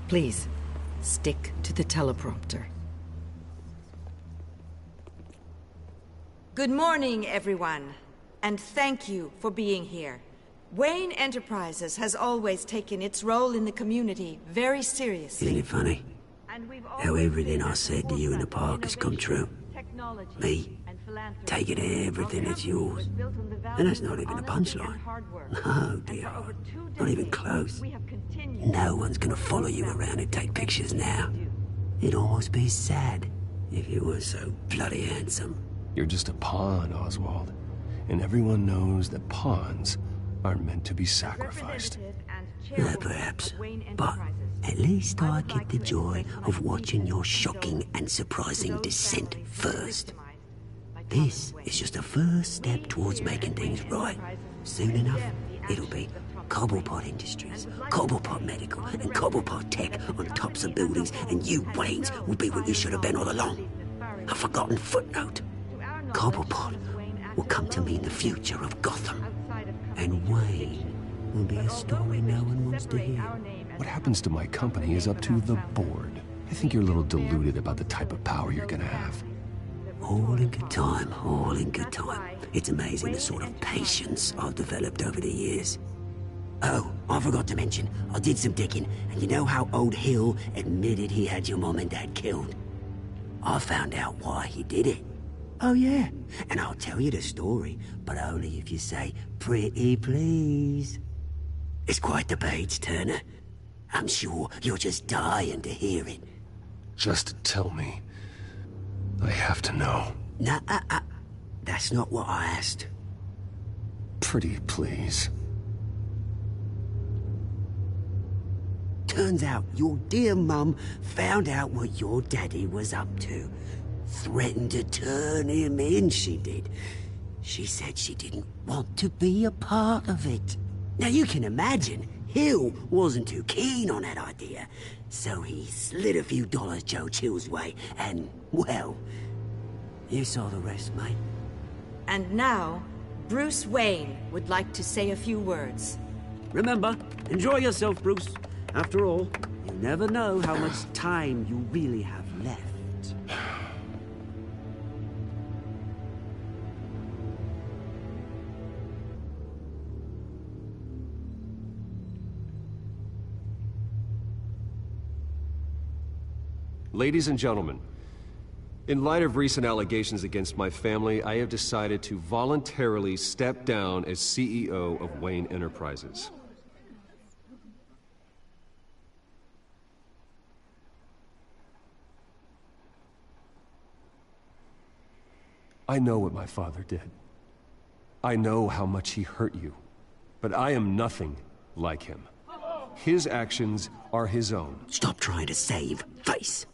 S21: Please, stick to the teleprompter. Good morning, everyone, and thank you for being here. Wayne Enterprises has always taken its role in the community very seriously.
S8: Isn't it funny? How everything I said to you in the park has come true. Me, taking everything that's yours. And that's not even a punchline. No, dear heart. Not even close. No one's gonna follow you around and take pictures now. It'd almost be sad if you were so bloody handsome.
S2: You're just a pawn, Oswald. And everyone knows that pawns are meant to be sacrificed.
S8: Perhaps. But at least I get the joy of watching your shocking and surprising descent first. This is just a first step towards making things right. Soon enough, it'll be Cobblepot Industries, Cobblepot Medical, and Cobblepot Tech on tops of buildings, and you, Waynes, will be what you should have been all along. A forgotten footnote. Cobblepot will come to mean the future of Gotham. And Wayne will be a story no one wants to hear.
S2: What happens to my company is up to the board. I think you're a little deluded about the type of power you're gonna have.
S8: All in good time, all in good time. It's amazing the sort of patience I've developed over the years. Oh, I forgot to mention, I did some digging, and you know how old Hill admitted he had your mom and dad killed? I found out why he did it. Oh yeah, and I'll tell you the story, but only if you say, pretty please. It's quite the page turner. I'm sure you're just dying to hear it.
S2: Just tell me. I have to know.
S8: Nah, that's not what I asked.
S2: Pretty please.
S8: Turns out your dear mum found out what your daddy was up to. Threatened to turn him in, she did. She said she didn't want to be a part of it. Now you can imagine, Hill wasn't too keen on that idea. So he slid a few dollars Joe Chill's way, and, well, you saw the rest, mate.
S21: And now, Bruce Wayne would like to say a few words.
S20: Remember, enjoy yourself, Bruce. After all, you never know how much time you really have left.
S2: Ladies and gentlemen, in light of recent allegations against my family, I have decided to voluntarily step down as CEO of Wayne Enterprises. I know what my father did. I know how much he hurt you, but I am nothing like him. His actions are his own.
S8: Stop trying to save face.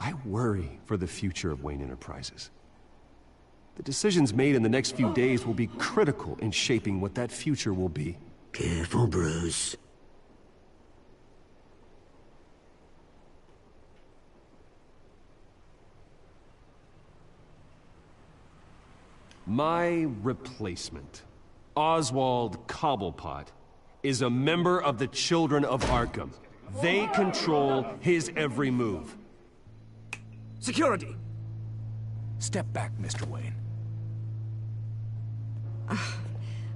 S2: I worry for the future of Wayne Enterprises. The decisions made in the next few days will be critical in shaping what that future will be.
S8: Careful, Bruce.
S2: My replacement, Oswald Cobblepot, is a member of the Children of Arkham. They control his every move.
S9: Security! Step back, Mr. Wayne.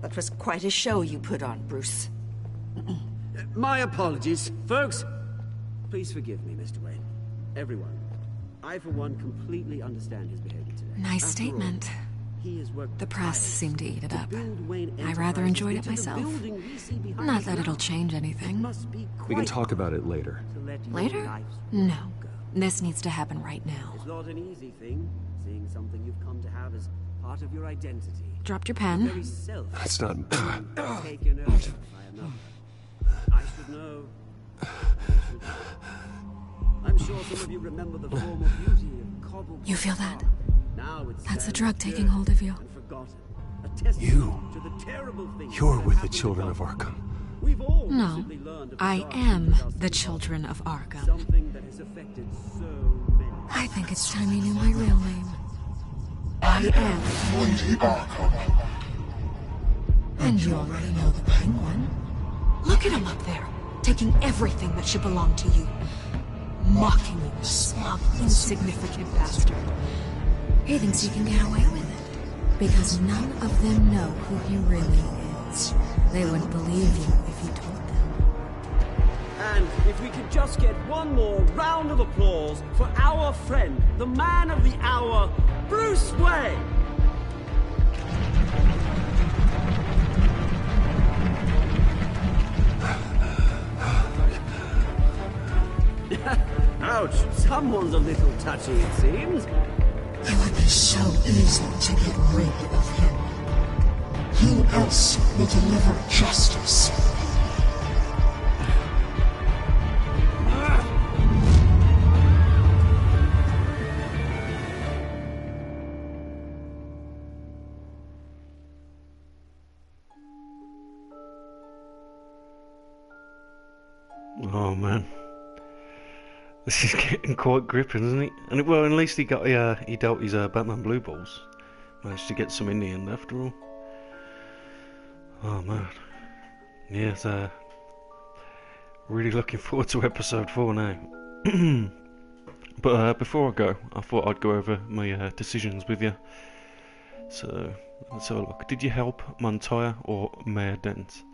S21: That was quite a show you put on, Bruce.
S20: My apologies, folks. Please forgive me, Mr. Wayne. Everyone. I, for one, completely understand his behavior today.
S6: Nice statement. The press seemed to eat it up. I rather enjoyed it myself. Not that it'll change anything.
S2: We can talk about it later.
S6: Later? No. This needs to happen right now.
S20: It's not an easy thing, seeing something you've come to have as part of your identity.
S6: Dropped your pen?
S2: That's not...
S20: Taken over by another. I should know. I'm sure some of you remember the former beauty of cobble.
S6: You feel that?
S20: Now it's
S6: That's the drug taking hold of you.
S2: You're with the Children of Arkham.
S6: No, I am the Children of Arkham. I think it's time you knew my real name. I am
S4: Lady Arkham.
S6: And you already know the Penguin. Look at him up there, taking everything that should belong to you. Mocking you, smug, insignificant bastard. He thinks he can get away with it, because none of them know who he really is. They wouldn't believe you if you told them.
S20: And if we could just get one more round of applause for our friend, the man of the hour, Bruce Wayne! Ouch, someone's a little touchy, it seems.
S11: It would be so easy to get rid of him. Who else will deliver justice?
S14: Oh man, this is getting quite gripping, isn't it? And well, at least he got he dealt his Batman blue balls. Managed to get some in the end after all. Oh man, yeah, really looking forward to episode 4 now. But before I go, I thought I'd go over my decisions with you. So let's have a look. Did you help Montoya or Mayor Dent?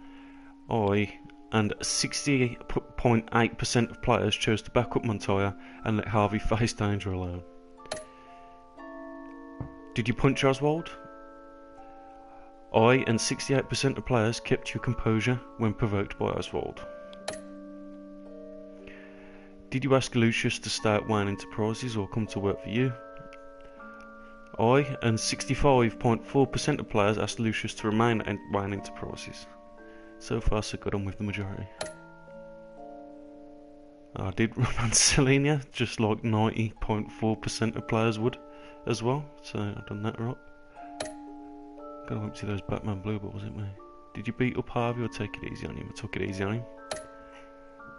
S14: And 60.8% of players chose to back up Montoya and let Harvey face danger alone. Did you punch Oswald? And 68% of players kept your composure when provoked by Oswald. Did you ask Lucius to stay at Wayne Enterprises or come to work for you? And 65.4% of players asked Lucius to remain at Wayne Enterprises. So far so good, I'm with the majority. I did romance Selenia, just like 90.4% of players would as well, so I've done that right. Gotta empty those Batman blue balls, ain't me? Did you beat up Harvey or take it easy on him? I took it easy on him.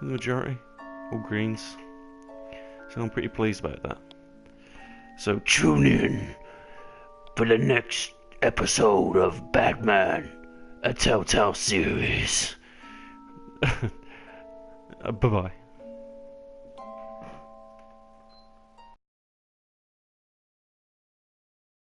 S14: The majority, all greens. So I'm pretty pleased about that. So tune in for the next episode of Batman, a Telltale series. Bye-bye.